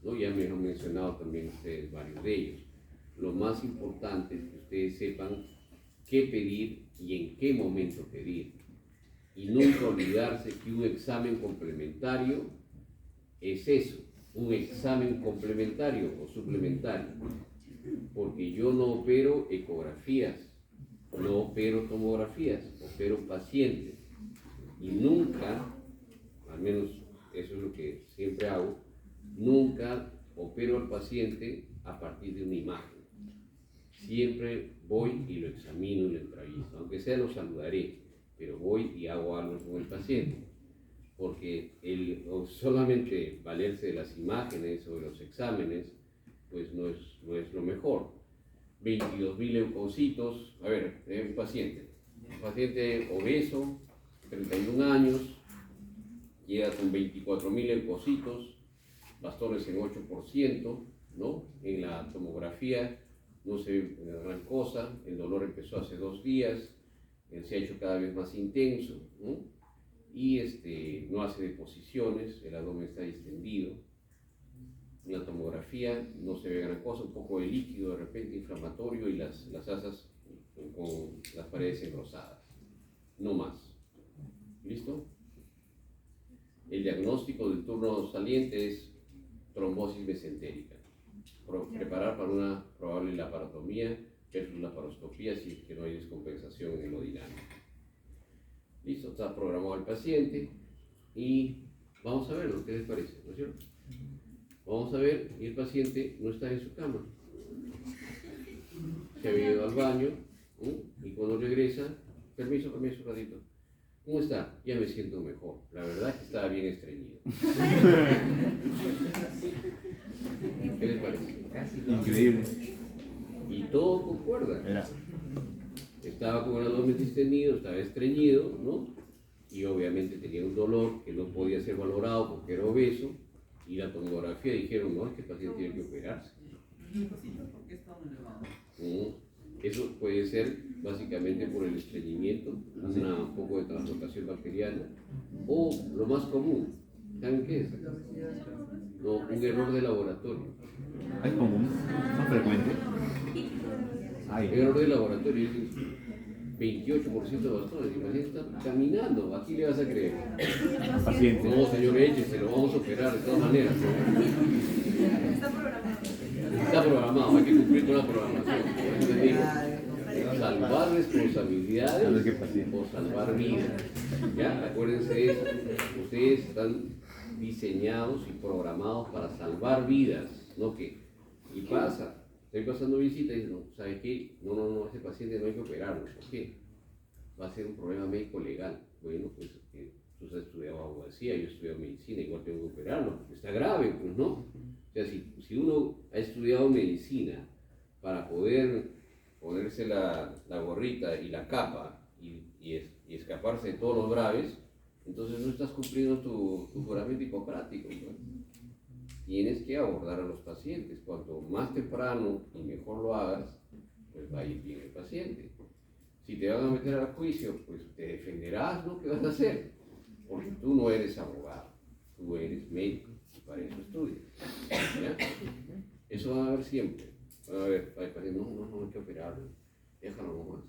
¿no? Ya me han mencionado también ustedes varios de ellos. Lo más importante es que ustedes sepan qué pedir y en qué momento pedir. Y nunca olvidarse que un examen complementario es eso, un examen complementario o suplementario. Porque yo no opero ecografías, no opero tomografías, opero pacientes. Y nunca, al menos eso es lo que siempre hago, nunca opero al paciente a partir de una imagen. Siempre voy y lo examino y lo entrevisto, aunque sea lo saludaré, pero voy y hago algo con el paciente. Porque solamente valerse de las imágenes o de los exámenes, pues no es lo mejor. 22.000 leucocitos, a ver, un paciente obeso, 31 años, llega con 24.000 leucocitos, bastones en 8%, ¿no? En la tomografía no se ve gran cosa, el dolor empezó hace 2 días, se ha hecho cada vez más intenso, ¿no? Y no hace deposiciones, el abdomen está distendido. En la tomografía no se ve gran cosa, un poco de líquido de repente inflamatorio y las asas con las paredes engrosadas, no más. ¿Listo? El diagnóstico del turno saliente es trombosis mesentérica. Preparar para una probable laparotomía versus laparoscopía si es que no hay descompensación en el hemodinámico. Listo, está programado el paciente y vamos a verlo, ¿qué les parece? ¿No es cierto? Vamos a ver, y el paciente no está en su cama. Se había ido al baño, y cuando regresa, permiso un ratito. ¿Cómo está? Ya me siento mejor. La verdad es que estaba bien estreñido. ¿Qué les parece? Increíble. Y todo concuerda. Estaba con el abdomen distendido, estaba estreñido, ¿no? Y obviamente tenía un dolor que no podía ser valorado porque era obeso. Y la tomografía dijeron, no, es que el paciente tiene que operarse. ¿Por qué está muy elevado? Eso puede ser básicamente por el estreñimiento, un poco de translocación bacteriana, o lo más común, ¿saben qué es? No, un error de laboratorio. ¿Es común? ¿No frecuente? Error de laboratorio, 28% de bastones. El paciente está caminando. ¿A quién le vas a creer? Paciente. No, señor Eche, se lo vamos a operar de todas maneras. Está programado. Está programado, hay que cumplir con la programación. Por eso les digo, salvar responsabilidades o salvar vidas. ¿Ya? Acuérdense de eso. Ustedes están diseñados y programados para salvar vidas, ¿no? ¿Qué? Y pasa. Estoy pasando visita y dicen, no, ¿sabe qué? No, ese paciente no hay que operarlo. ¿Por qué? Va a ser un problema médico legal. Bueno, pues tú has estudiado abogacía, yo he estudiado medicina, igual tengo que operarlo. Está grave, pues, ¿no? O sea, si uno ha estudiado medicina para poder ponerse la gorrita y la capa y escaparse de todos los graves, entonces no estás cumpliendo tu juramento hipocrático. Pues. Tienes que abordar a los pacientes. Cuanto más temprano y mejor lo hagas, pues va a ir bien el paciente. Si te van a meter al juicio, pues te defenderás, ¿no? ¿Qué vas a hacer? Porque tú no eres abogado, tú eres médico, y para eso estudias. ¿Ya? Eso va a haber siempre. Va a haber, hay pacientes, no hay que operarlo, déjalo nomás.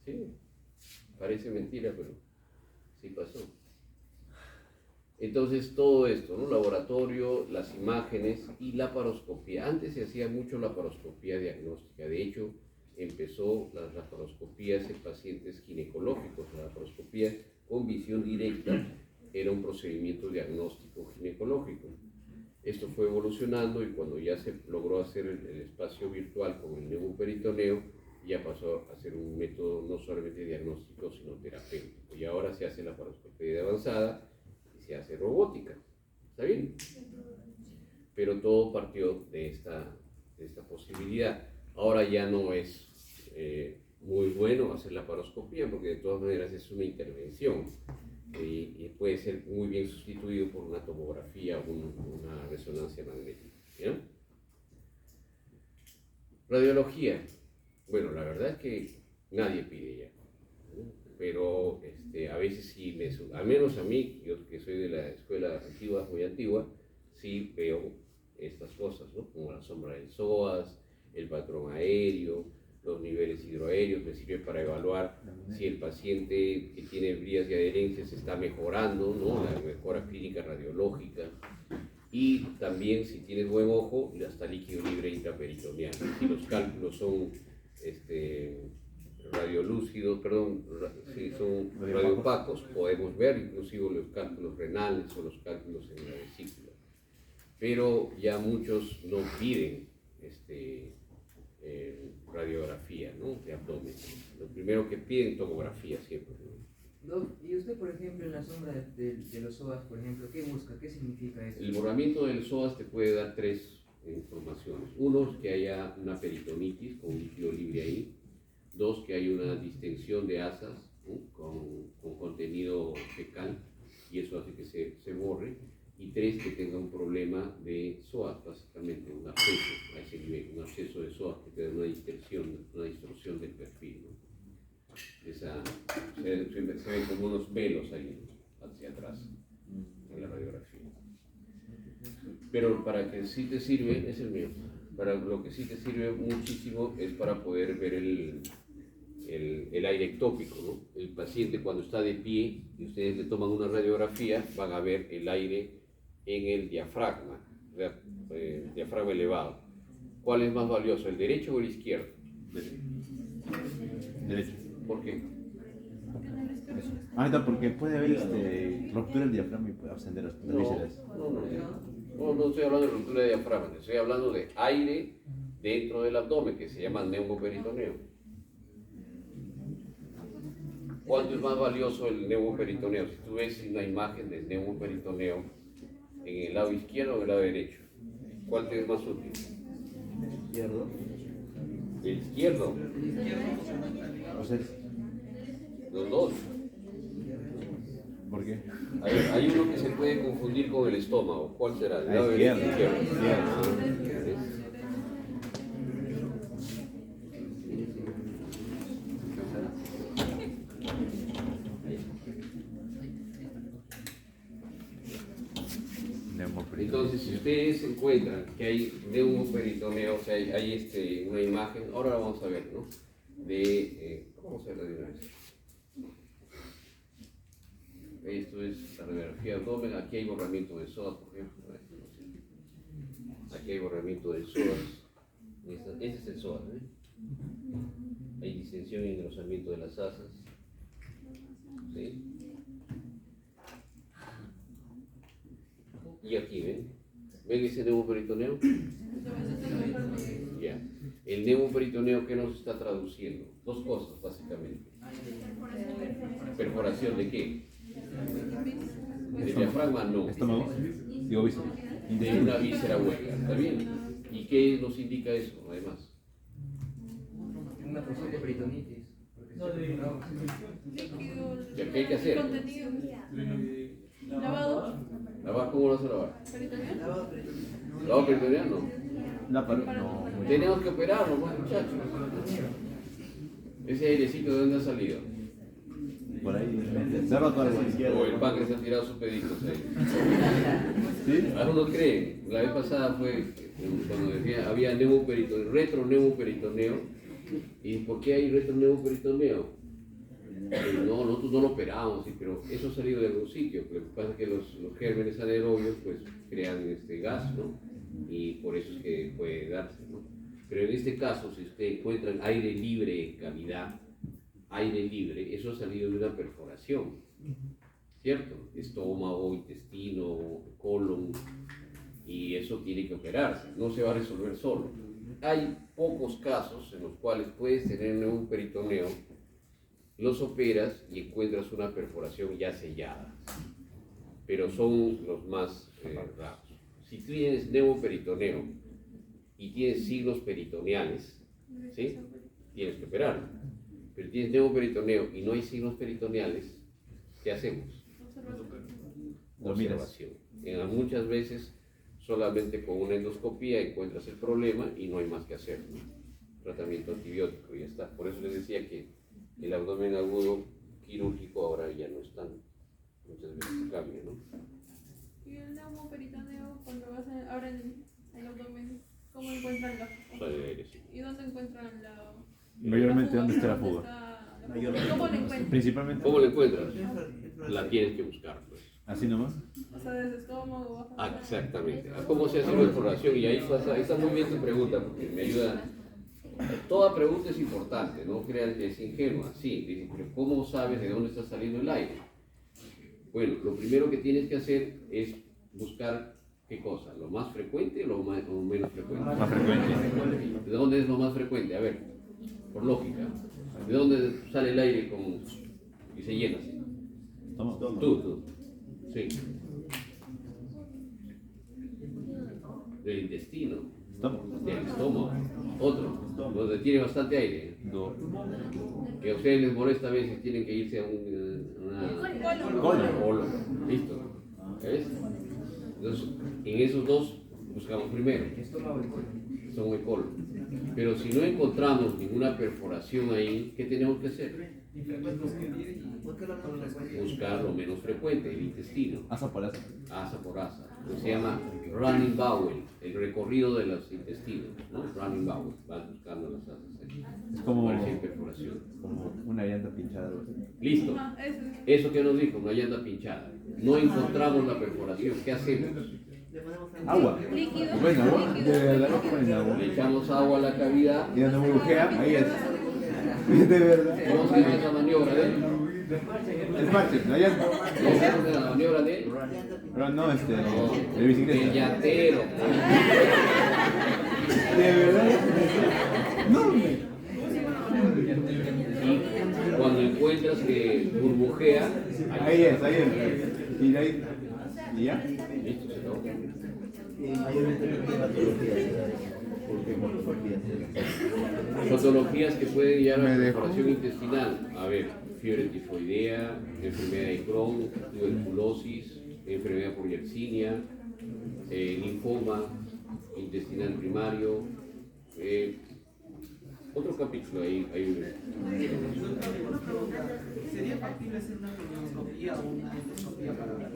Sí, parece mentira, pero sí pasó. Entonces todo esto, ¿no? Laboratorio, las imágenes y la laparoscopía. Antes se hacía mucho laparoscopía diagnóstica. De hecho, empezó las laparoscopías en pacientes ginecológicos. La laparoscopía con visión directa era un procedimiento diagnóstico ginecológico. Esto fue evolucionando y cuando ya se logró hacer el espacio virtual con el neumoperitoneo, ya pasó a ser un método no solamente diagnóstico, sino terapéutico. Y ahora se hace laparoscopía de avanzada, se hace robótica, ¿está bien? Pero todo partió de esta posibilidad. Ahora ya no es muy bueno hacer la laparoscopía porque de todas maneras es una intervención y puede ser muy bien sustituido por una tomografía o una resonancia magnética. ¿Ya? Radiología. Bueno, la verdad es que nadie pide ya. Pero a veces sí, al menos a mí, yo que soy de la escuela antigua, muy antigua, sí veo estas cosas, ¿no? Como la sombra del psoas, el patrón aéreo, los niveles hidroaéreos, me sirve para evaluar si el paciente que tiene vías de adherencias está mejorando, ¿no? La mejora clínica radiológica. Y también si tienes buen ojo, hasta líquido libre intraperitoneal. Si los cálculos son radiolúcidos, si son radiopacos, podemos ver inclusive los cálculos renales o los cálculos en la vesícula. Pero ya muchos no piden radiografía, ¿no? De abdomen. Lo primero que piden, tomografía siempre. Doc, y usted, por ejemplo, en la sombra de los psoas, por ejemplo, ¿qué busca? ¿Qué significa eso? El borramiento del psoas te puede dar tres informaciones. Uno es que haya una peritonitis con líquido libre ahí. Dos, que hay una distensión de asas, ¿no? con contenido fecal y eso hace que se borre. Y tres, que tenga un problema de psoas, básicamente un absceso a ese nivel, un absceso de psoas que te da una distorsión del perfil, ¿no? Se ven como unos velos ahí hacia atrás en la radiografía. Pero para que sí te sirve, es el mío, para lo que sí te sirve muchísimo es para poder ver el aire ectópico, ¿no? El paciente cuando está de pie y ustedes le toman una radiografía van a ver el aire en el diafragma, el diafragma elevado. ¿Cuál es más valioso, el derecho o el izquierdo? Derecho. ¿Por qué? Ahorita porque puede haber ruptura del diafragma y puede ascender las vísceras. No estoy hablando de ruptura de diafragma, estoy hablando de aire dentro del abdomen que se llama neumoperitoneo. ¿Cuánto es más valioso el neumoperitoneo? Si tú ves una imagen del neumoperitoneo en el lado izquierdo o en el lado derecho, ¿cuál te es más útil? Izquierdo. El izquierdo. O sea, Los dos. ¿por qué? Hay uno que se puede confundir con el estómago. ¿Cuál será? El lado Izquierdo. izquierdo. Entonces, si ustedes encuentran que hay neumoperitoneo, o sea, hay una imagen, ahora la vamos a ver, ¿no? De Vamos a ver de una vez. Esto es la radiografía de abdomen. Aquí hay borramiento de psoas, por ejemplo. Aquí hay borramiento de psoas. Este es el psoas, ¿eh? Hay distensión y engrosamiento de las asas. ¿Sí? Y aquí, ¿ven? ¿Ven ese neumoperitoneo? Ya. El neumoperitoneo, ¿qué nos está traduciendo? Dos cosas, básicamente. ¿Perforación de qué? ¿De diafragma? No. Estómago. Digo, víscera. De una víscera hueca. ¿Está bien? ¿Y qué nos indica eso, además? Una posible peritonitis. ¿Ya qué hay que hacer? Lavado. ¿Lavar cómo lo vas a lavar? Peritoneal. ¿Lavado peritoneal? No. No. Tenemos que operarlo, pues, muchachos. Ese airecito, ¿de dónde ha salido? Por ahí. Cerra todo algo. O el páncreas se ha tirado sus peditos ahí. ¿Sí? Algunos creen. La vez pasada fue cuando decía había neumoperitoneo, retroneumoperitoneo. ¿Y por qué hay retroneumoperitoneo? No, nosotros no lo operamos, sí, pero eso ha salido de algún sitio. Lo que pasa es que los gérmenes anaerobios pues crean este gas, ¿no? Y por eso es que puede darse, ¿no? Pero en este caso, si ustedes encuentran aire libre en cavidad, aire libre, eso ha salido de una perforación, ¿cierto? Estómago, intestino, colon, y eso tiene que operarse, no se va a resolver solo. Hay pocos casos en los cuales puedes tener un peritoneo, los operas y encuentras una perforación ya sellada, pero son los más raros. Si tú tienes neumoperitoneo y tienes signos peritoneales, ¿sí? Tienes que operarlo. Pero tienes neumoperitoneo y no hay signos peritoneales, ¿qué hacemos? Observación. Muchas veces solamente con una endoscopía encuentras el problema y no hay más que hacer, ¿no? Tratamiento antibiótico y ya está. Por eso les decía que el abdomen agudo quirúrgico ahora ya no es tan, muchas veces cambia, ¿no? Y el neumoperitoneo, cuando abren el abdomen, ¿cómo encuentran la Sale de aire, sí. ¿Y dónde encuentran la Mayormente, la ¿dónde está la ¿Dónde fuga? está la fuga? ¿Cómo la encuentran? Principalmente. ¿Cómo la encuentras? La tienes que buscar, pues. Así nomás. O sea, desde estómago, baja. Exactamente. ¿Cómo se hace la exploración? Y ahí está muy bien tu pregunta, porque me ayuda. Toda pregunta es importante, no crean que es ingenua. Sí, dicen, pero ¿cómo sabes de dónde está saliendo el aire? Bueno, lo primero que tienes que hacer es buscar qué cosa, lo más frecuente o o menos frecuente. Más frecuente. ¿De dónde es lo más frecuente? A ver, por lógica. ¿De dónde sale el aire y se llena así? Estómago. Tú. Sí. Del intestino, Estómago. del estómago. Otro, donde tiene bastante aire. Dos. Que a ustedes les molesta a veces, tienen que irse a una colon. Listo. ¿Ves? Entonces, en esos dos buscamos primero. Son el colon. Pero si no encontramos ninguna perforación ahí, ¿qué tenemos que hacer? Buscar lo menos frecuente, el intestino. Asa por asa. Asa por asa. Se llama running bowel, el recorrido de los intestinos, ¿no? Running bowel, vas buscando las asas. Es como Parece perforación. una llanta pinchada. Algo así. Listo. Ah, ese. Eso que nos dijo, una llanta pinchada. No encontramos la perforación. ¿Qué hacemos? Agua. Líquido. Bueno, agua. Líquido. De verdad no ponen agua. Le echamos agua a la cavidad. Y donde burbujea, ahí es. De verdad. ¿Cómo se llama esa maniobra de él? El parche, la llanta. ¿Cómo se llama la maniobra de él? Pero no, el de El bicicleta. llantero. De verdad. No, hombre. Y cuando encuentras que burbujea, Ahí es, ahí es. Y de ahí. ¿Y ya? listo, se acabó. Mayormente porque patologías, porque morfologías. Patologías que pueden llevar a Me la dejó. perforación intestinal. A ver, fiebre tifoidea, enfermedad de Crohn, tuberculosis, enfermedad por Yersinia, linfoma intestinal primario. Otro capítulo ahí hay Una pregunta, ¿sería factible hacer una colonoscopía o una endoscopía para ver?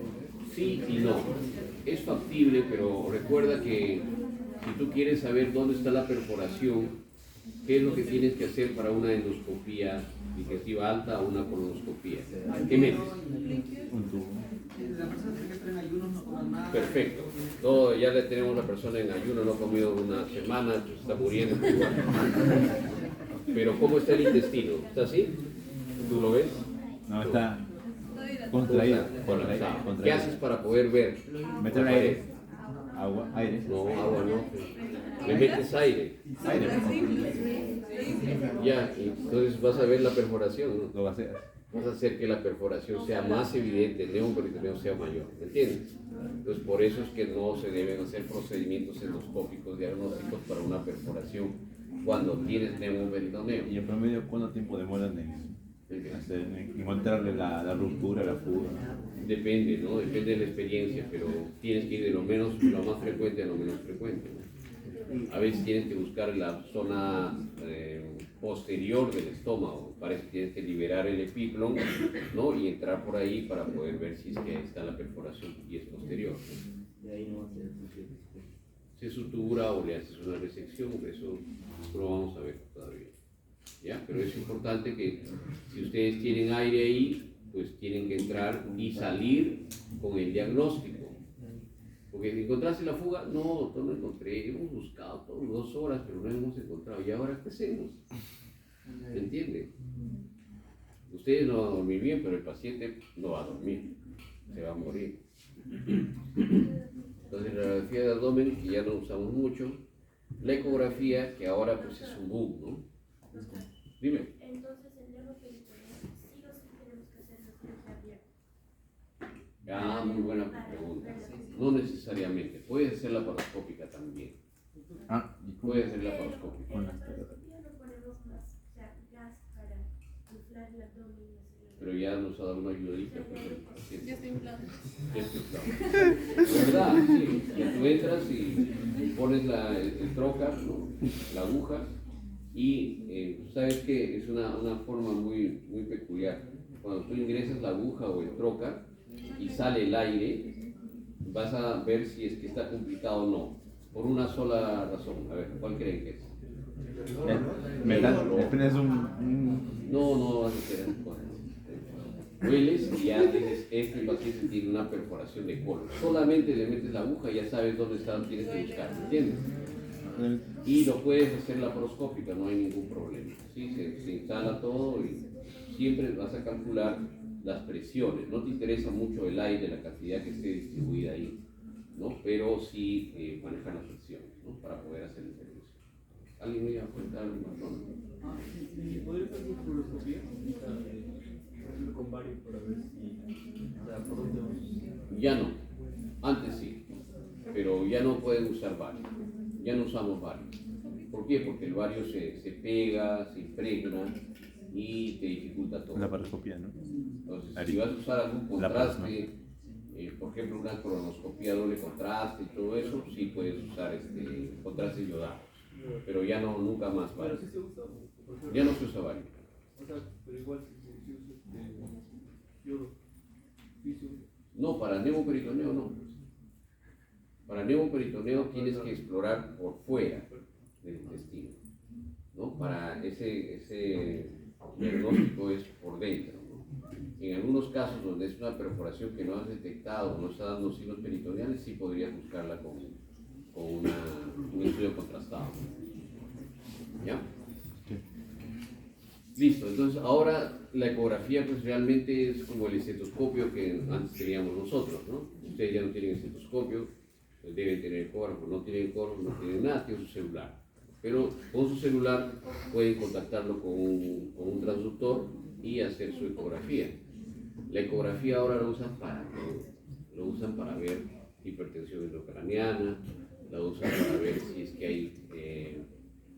Sí y no. Es factible, pero recuerda que si tú quieres saber dónde está la perforación, ¿qué es lo que tienes que hacer para una endoscopía digestiva alta a una colonoscopía. ¿Qué metes? Un tubo. La persona tiene que estar en ayunos, no comer nada. Perfecto. Todo, ya le tenemos la persona en ayuno, no ha comido una semana, se está muriendo. Pero ¿cómo está el intestino? ¿Está así? ¿Tú lo ves? No, está No dirás. contraído. Colapsado. ¿Qué haces para poder ver? Meter aire. Agua, aire. No, agua no. Le metes aire. Aire. Ya, entonces vas a ver la perforación, ¿no? Lo gaseas. Vas a hacer que la perforación sea más evidente, el neumoperitoneo sea mayor, ¿me entiendes? Entonces por eso es que no se deben hacer procedimientos endoscópicos diagnósticos para una perforación cuando tienes neumoperitoneo. ¿Y en promedio cuánto tiempo demoran en encontrarle la ruptura, la fuga? Depende, ¿no? Depende de la experiencia, pero tienes que ir de lo más frecuente a lo menos frecuente, ¿no? A veces tienes que buscar la zona posterior del estómago, parece que tienes que liberar el epiplon, ¿no? Y entrar por ahí para poder ver si es que ahí está la perforación y es posterior, ¿no? De ahí no va a ser suficiente. Se sutura o le haces una resección, eso lo vamos a ver todavía. ¿Ya? Pero es importante que si ustedes tienen aire ahí, pues tienen que entrar y salir con el diagnóstico. Porque si encontraste la fuga, no encontré, hemos buscado todas 2 horas, pero no hemos encontrado. ¿Y ahora qué hacemos? ¿Me entiende? Ustedes no van a dormir bien, pero el paciente no va a dormir, se va a morir. Entonces la radiografía de abdomen, que ya no usamos mucho, la ecografía, que ahora pues es un boom, ¿no? Dime. Entonces el neumoperitoneo sí o sí tenemos que hacer la cirugía abierta. Ah, muy buena pregunta. No necesariamente, puedes hacer laparoscópica también. Ah, Puedes hacer laparoscópica. En la laparoscopía no ponemos más, o sea, gas para inflar el abdomen y hacer Pero ya nos ha dado una ayudadita. Pues, el Ya paciente. estoy inflado. Ya está inflado. De verdad, sí. Ya tú entras y pones el trocar, ¿no? La aguja, y sabes que es una forma muy peculiar. Cuando tú ingresas la aguja o el trocar y sale el aire, vas a ver si es que está complicado o no. Por una sola razón. A ver, ¿cuál creen que es? Metal, es No vas a hacer esas cosas. Hueles y ya dices, este paciente tiene una perforación de colon. Solamente le metes la aguja y ya sabes dónde está, tienes que buscar, ¿me entiendes? Y lo puedes hacer laparoscópica, no hay ningún problema. ¿Sí? Se instala todo y siempre vas a calcular las presiones. No te interesa mucho el aire, la cantidad que esté distribuida ahí, ¿no? Pero sí manejar las presiones, ¿no? Para poder hacer el servicio. ¿Alguien me iba a contar algo más? ¿Y podría hacer una colonoscopia? Con varios para ver si, o sea, por dónde vamos. Ya no, antes sí, pero ya no pueden usar varios, ya no usamos varios. ¿Por qué? Porque el vario se pega, se impregna y te dificulta todo. la paroscopía, ¿no? Entonces, si vas a usar algún contraste, por ejemplo una colonoscopía doble contraste y todo eso, sí puedes usar contrastes yodados, pero ya no, nunca más Pero vario. sí se usa, por ejemplo, Ya no se usa vario. o sea, pero igual si usa yodo, sí se usa. No, para neumoperitoneo no. Para neumoperitoneo tienes que explorar por fuera del intestino, ¿no? Para ese diagnóstico es por dentro, ¿no? En algunos casos donde es una perforación que no has detectado, no está dando signos peritoneales, sí podrías buscarla con un estudio contrastado. ¿Ya? Listo, entonces ahora la ecografía pues realmente es como el estetoscopio que antes teníamos nosotros, ¿no? Ustedes ya no tienen estetoscopio, pues deben tener ecógrafo, no tienen ecógrafo, no tienen nada, tienen su celular. Pero con su celular pueden contactarlo con un transductor y hacer su ecografía. La ecografía ahora la usan para todo, lo usan para ver hipertensión intracraniana, la usan para ver si es que hay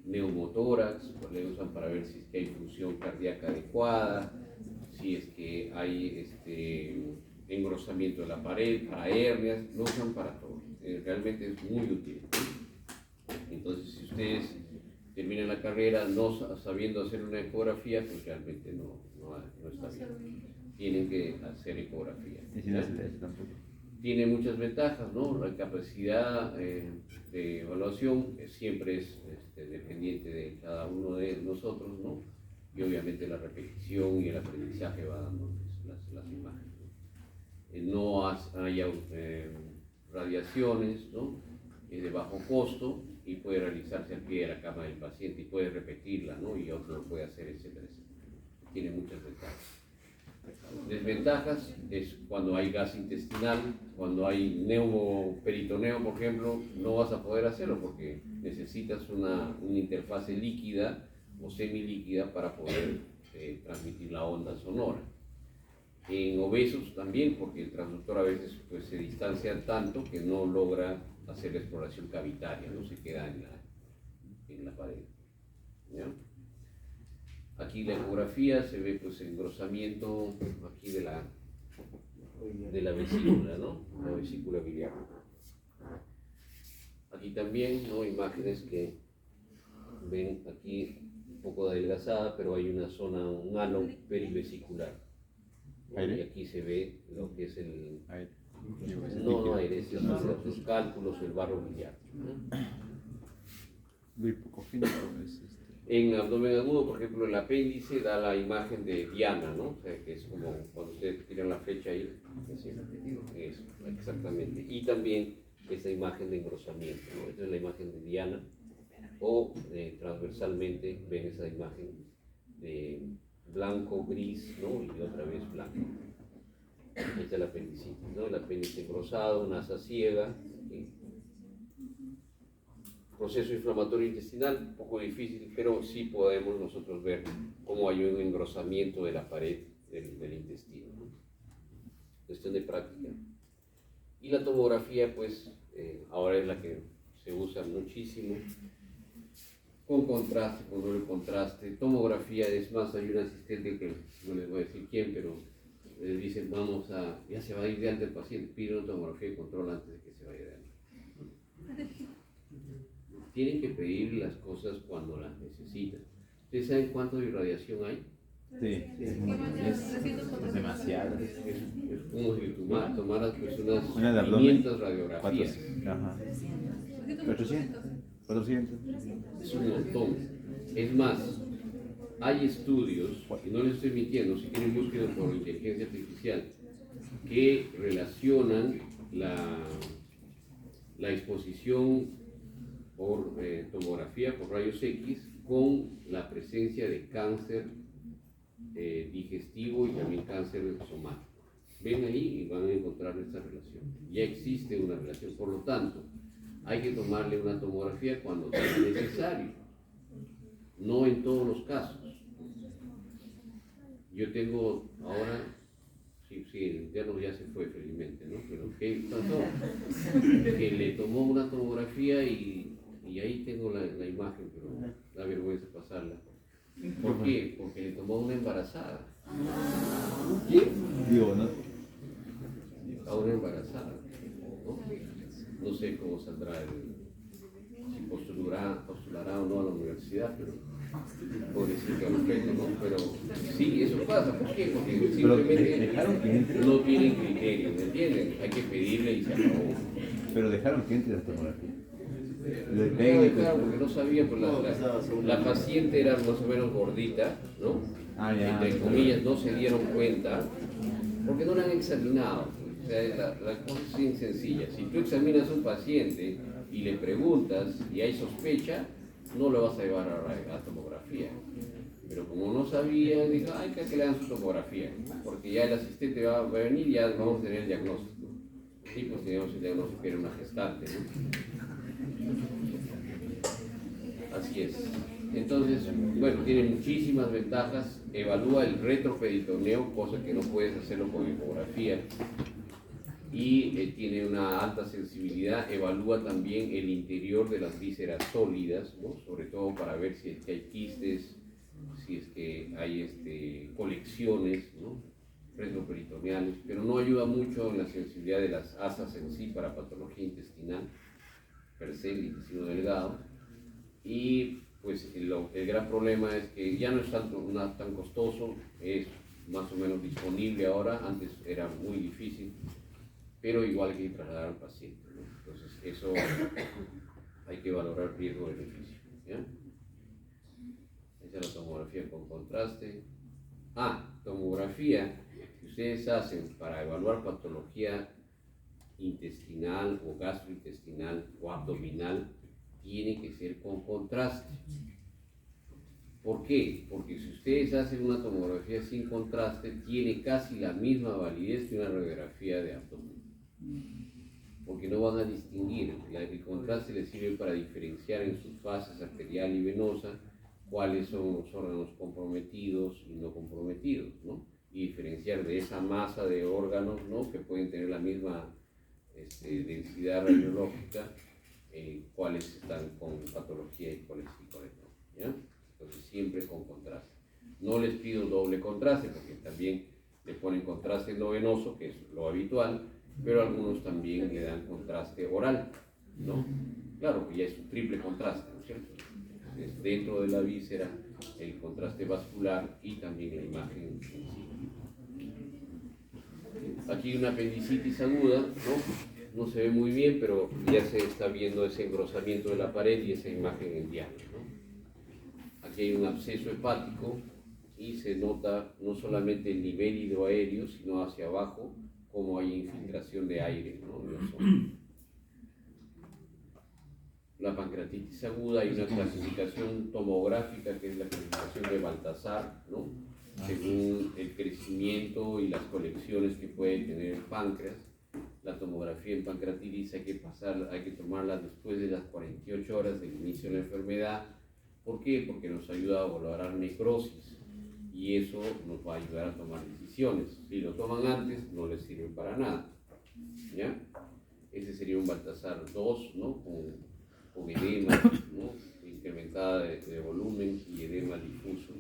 neumotórax, le usan para ver si es que hay función cardíaca adecuada, si es que hay engrosamiento de la pared, para hernias, lo usan para todo. Realmente es muy útil. Entonces, si ustedes terminan la carrera no sabiendo hacer una ecografía, pues realmente no está bien. Tienen que hacer ecografía. Y si no es ese tampoco. Tiene muchas ventajas, ¿no? La capacidad de evaluación siempre es dependiente de cada uno de nosotros, ¿no? y obviamente la repetición y el aprendizaje va dando las imágenes. No haya radiaciones, ¿no? Es de bajo costo y puede realizarse al pie de la cama del paciente y puede repetirla, ¿no? Y otro lo puede hacer, etcétera, etcétera. Tiene muchas ventajas. Desventajas es cuando hay gas intestinal, cuando hay neumoperitoneo, por ejemplo, no vas a poder hacerlo porque necesitas una interfase líquida o semilíquida para poder transmitir la onda sonora. En obesos también, porque el transductor a veces pues, se distancia tanto que no logra hacer la exploración cavitaria, no se queda en la pared. ¿Ya? Aquí la ecografía se ve pues el engrosamiento aquí de la vesícula, ¿no? La vesícula biliar. Aquí también, ¿no? Imágenes que ven aquí un poco adelgazada, pero hay una zona, un halo perivesicular. ¿Aire? Y aquí se ve lo que es el... Aire. No aire, es los cálculos, el barro biliar. Lo hipocofínico es En abdomen agudo, por ejemplo, el apéndice da la imagen de Diana, ¿no? O sea, que es como cuando ustedes tiran la flecha ahí. Así, eso, exactamente. Y también esa imagen de engrosamiento, ¿no? Esta es la imagen de Diana. O transversalmente ven esa imagen de blanco, gris, ¿no? Y otra vez blanco. Esta es la apendicitis, ¿no? El apéndice engrosado, una asa ciega. ¿Sí? Proceso inflamatorio intestinal, un poco difícil, pero sí podemos nosotros ver cómo hay un engrosamiento de la pared del intestino, ¿no? Cuestión de práctica. Y la tomografía, pues, ahora es la que se usa muchísimo, con contraste, con doble contraste. Tomografía, es más, hay un asistente que no les voy a decir quién, pero les dicen, ya se va a ir de alta el paciente, pide una tomografía de control antes de que se vaya de alta. Tienen que pedir las cosas cuando las necesitan. ¿Ustedes saben cuánto de irradiación hay? Sí, es demasiado. Es como si tomaras pues, Una de unas abdomen, 500 radiografías. Ajá. 400. Es un montón. Es más, hay estudios, y no les estoy mintiendo, si quieren búsquenlo por inteligencia artificial, que relacionan la exposición por tomografía, por rayos X, con la presencia de cáncer digestivo y también cáncer somático. Ven ahí y van a encontrar esta relación. Ya existe una relación, por lo tanto, hay que tomarle una tomografía cuando sea necesario, no en todos los casos. Yo tengo ahora, sí, el interno ya se fue felizmente, ¿no? Pero ¿qué pasó? Que le tomó una tomografía y ahí tengo la imagen, pero da vergüenza pasarla. ¿Por qué? Porque le tomó una embarazada. ¿Qué? Digo, ¿no? A una embarazada, ¿no? No sé cómo saldrá si postulará o no a la universidad, pero pobrecito al respecto, ¿no? Pero sí, eso pasa. ¿Por qué? Porque simplemente no tienen criterio, ¿me entienden? Hay que pedirle y se acabó. Pero dejaron que entre la tomografía. Claro, porque no sabía, pues la paciente era más o menos gordita, ¿no? Entre comillas, no se dieron cuenta, porque no la han examinado. O sea, la cosa es bien sencilla. Si tú examinas a un paciente y le preguntas y hay sospecha, no lo vas a llevar a tomografía. Pero como no sabía, dijo, ay, que le dan su tomografía, porque ya el asistente va a venir y ya vamos a tener el diagnóstico. Sí, pues tenemos el diagnóstico que era una gestante, ¿no? Así es. Entonces, bueno, tiene muchísimas ventajas. Evalúa el retroperitoneo, cosa que no puedes hacerlo con ecografía. Y tiene una alta sensibilidad. Evalúa también el interior de las vísceras sólidas, ¿no? Sobre todo para ver si es que hay quistes, si es que hay colecciones, ¿no? Retroperitoneales, pero no ayuda mucho en la sensibilidad de las asas en sí para patología intestinal, per se, el intestino delgado. Y pues el gran problema es que ya no es tan costoso, es más o menos disponible ahora, antes era muy difícil, pero igual hay que trasladar al paciente, ¿no? Entonces eso hay que valorar riesgo-beneficio, ¿ya? Esa es la tomografía con contraste. Tomografía que ustedes hacen para evaluar patología intestinal o gastrointestinal o abdominal tiene que ser con contraste. ¿Por qué? Porque si ustedes hacen una tomografía sin contraste, tiene casi la misma validez que una radiografía de abdomen. Porque no van a distinguir. El contraste les sirve para diferenciar en sus fases arterial y venosa cuáles son los órganos comprometidos y no comprometidos, ¿no? Y diferenciar de esa masa de órganos, ¿no?, que pueden tener la misma densidad radiológica, cuáles están con patología y cuáles no, ¿ya? Entonces siempre con contraste. No les pido doble contraste porque también le ponen contraste en lo venoso, que es lo habitual, pero algunos también le dan contraste oral, ¿no? Claro que ya es un triple contraste, ¿no es cierto? Es dentro de la víscera, el contraste vascular y también la imagen en sí. Aquí hay una apendicitis aguda, ¿no? No se ve muy bien, pero ya se está viendo ese engrosamiento de la pared y esa imagen en diámetro, ¿no? Aquí hay un absceso hepático y se nota no solamente el nivel hidroaéreo, sino hacia abajo, como hay infiltración de aire, ¿no? La pancreatitis aguda, hay una clasificación tomográfica que es la clasificación de Baltasar, ¿no?, según el crecimiento y las colecciones que puede tener el páncreas. La tomografía en pancreatitis hay que tomarla después de las 48 horas del inicio de la enfermedad. ¿Por qué? Porque nos ayuda a valorar necrosis y eso nos va a ayudar a tomar decisiones. Si lo toman antes, no les sirve para nada, ¿ya? Ese sería un Baltasar 2, ¿no?, con edema, ¿no?, incrementada de volumen y edema difuso.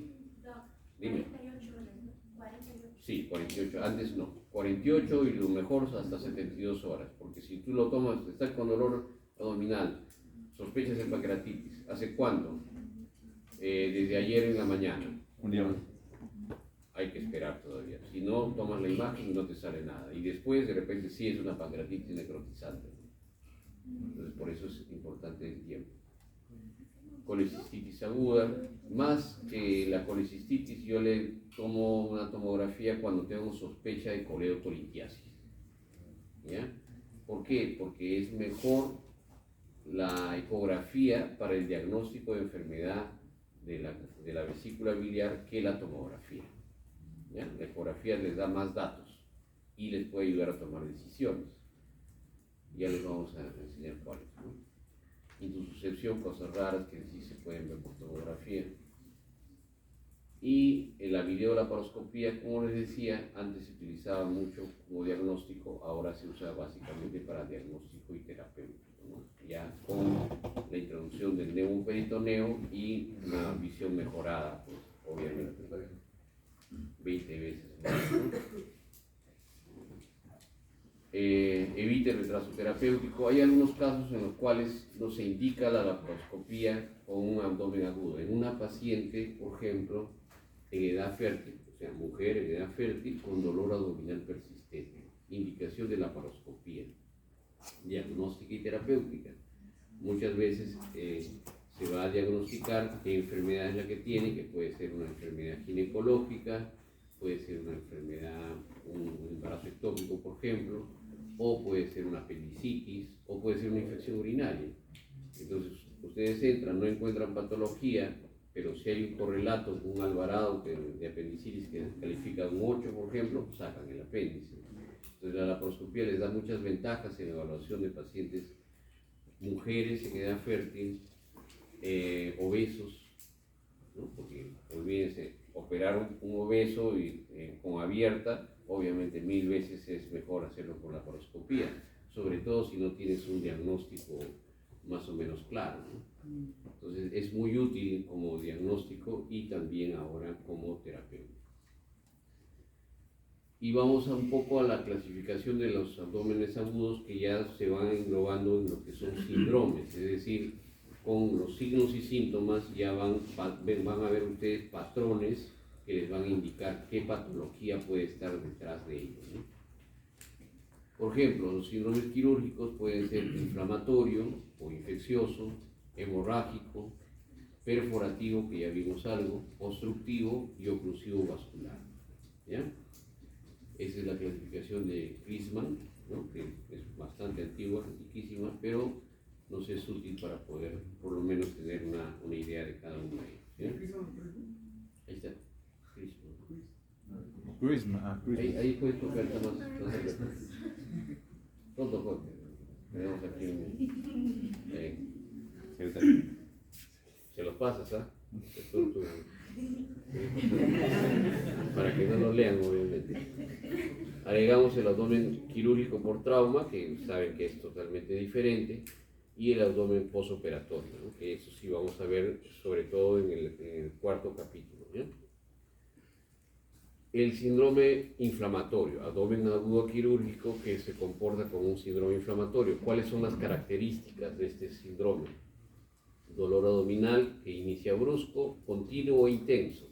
Dime. 48 horas, ¿no? 48. Sí, 48, antes no, 48 y lo mejor hasta 72 horas, porque si tú lo tomas, estás con dolor abdominal, sospechas de pancreatitis, ¿hace cuánto? Desde ayer en la mañana. Un día más. Hay que esperar todavía, si no, tomas la imagen y no te sale nada, y después de repente sí es una pancreatitis necrotizante. Entonces por eso es importante el tiempo. Colecistitis aguda, más que la colecistitis yo le tomo una tomografía cuando tengo sospecha de coledocolitiasis, ¿ya? ¿Por qué? Porque es mejor la ecografía para el diagnóstico de enfermedad de la vesícula biliar que la tomografía, ¿ya? La ecografía les da más datos y les puede ayudar a tomar decisiones. Ya les vamos a enseñar cuáles, ¿no? Intususcepción, cosas raras que sí se pueden ver por tomografía. Y en la videolaparoscopía, como les decía, antes se utilizaba mucho como diagnóstico, ahora se usa básicamente para diagnóstico y terapéutico, ¿no? Ya con la introducción del neumoperitoneo y una visión mejorada, pues, obviamente, 20 veces más, ¿no? Evite el retraso terapéutico. Hay algunos casos en los cuales no se indica la laparoscopía con un abdomen agudo. En una paciente, por ejemplo, en edad fértil, o sea, mujer en edad fértil con dolor abdominal persistente, indicación de laparoscopía, diagnóstica y terapéutica. Muchas veces se va a diagnosticar qué enfermedad es la que tiene, que puede ser una enfermedad ginecológica, puede ser una enfermedad, un embarazo ectópico, por ejemplo, o puede ser una apendicitis, o puede ser una infección urinaria. Entonces, ustedes entran, no encuentran patología, pero si hay un correlato, un Alvarado de apendicitis que califica un 8, por ejemplo, sacan el apéndice. Entonces, la laparoscopía les da muchas ventajas en la evaluación de pacientes, mujeres en edad fértil, obesos, ¿no? Porque olvídense, operar un obeso y con abierta, obviamente 1000 veces es mejor hacerlo con laparoscopía, sobre todo si no tienes un diagnóstico más o menos claro, ¿no? Entonces es muy útil como diagnóstico y también ahora como terapéutico. Y vamos un poco a la clasificación de los abdómenes agudos que ya se van englobando en lo que son síndromes, es decir, con los signos y síntomas ya van a ver ustedes patrones que les van a indicar qué patología puede estar detrás de ellos, ¿no? Por ejemplo, los síndromes quirúrgicos pueden ser inflamatorio o infeccioso, hemorrágico, perforativo, que ya vimos algo, obstructivo y oclusivo vascular. ¿Ya? Esa es la clasificación de Christman, ¿no? Que es bastante antigua, antiquísima, pero nos es útil para poder por lo menos tener una idea de cada uno de ellos. ¿Ya? Ahí está, Christman. Ahí puedes tocar más. Todo Jorge. Tenemos aquí se los pasas, ¿ah? Para que no lo lean, obviamente. Agregamos el abdomen quirúrgico por trauma, que saben que es totalmente diferente, y el abdomen posoperatorio, ¿no? Que eso sí vamos a ver sobre todo en el cuarto capítulo, ¿ya? El síndrome inflamatorio, abdomen agudo quirúrgico que se comporta como un síndrome inflamatorio. ¿Cuáles son las características de este síndrome? Dolor abdominal que inicia brusco, continuo o intenso.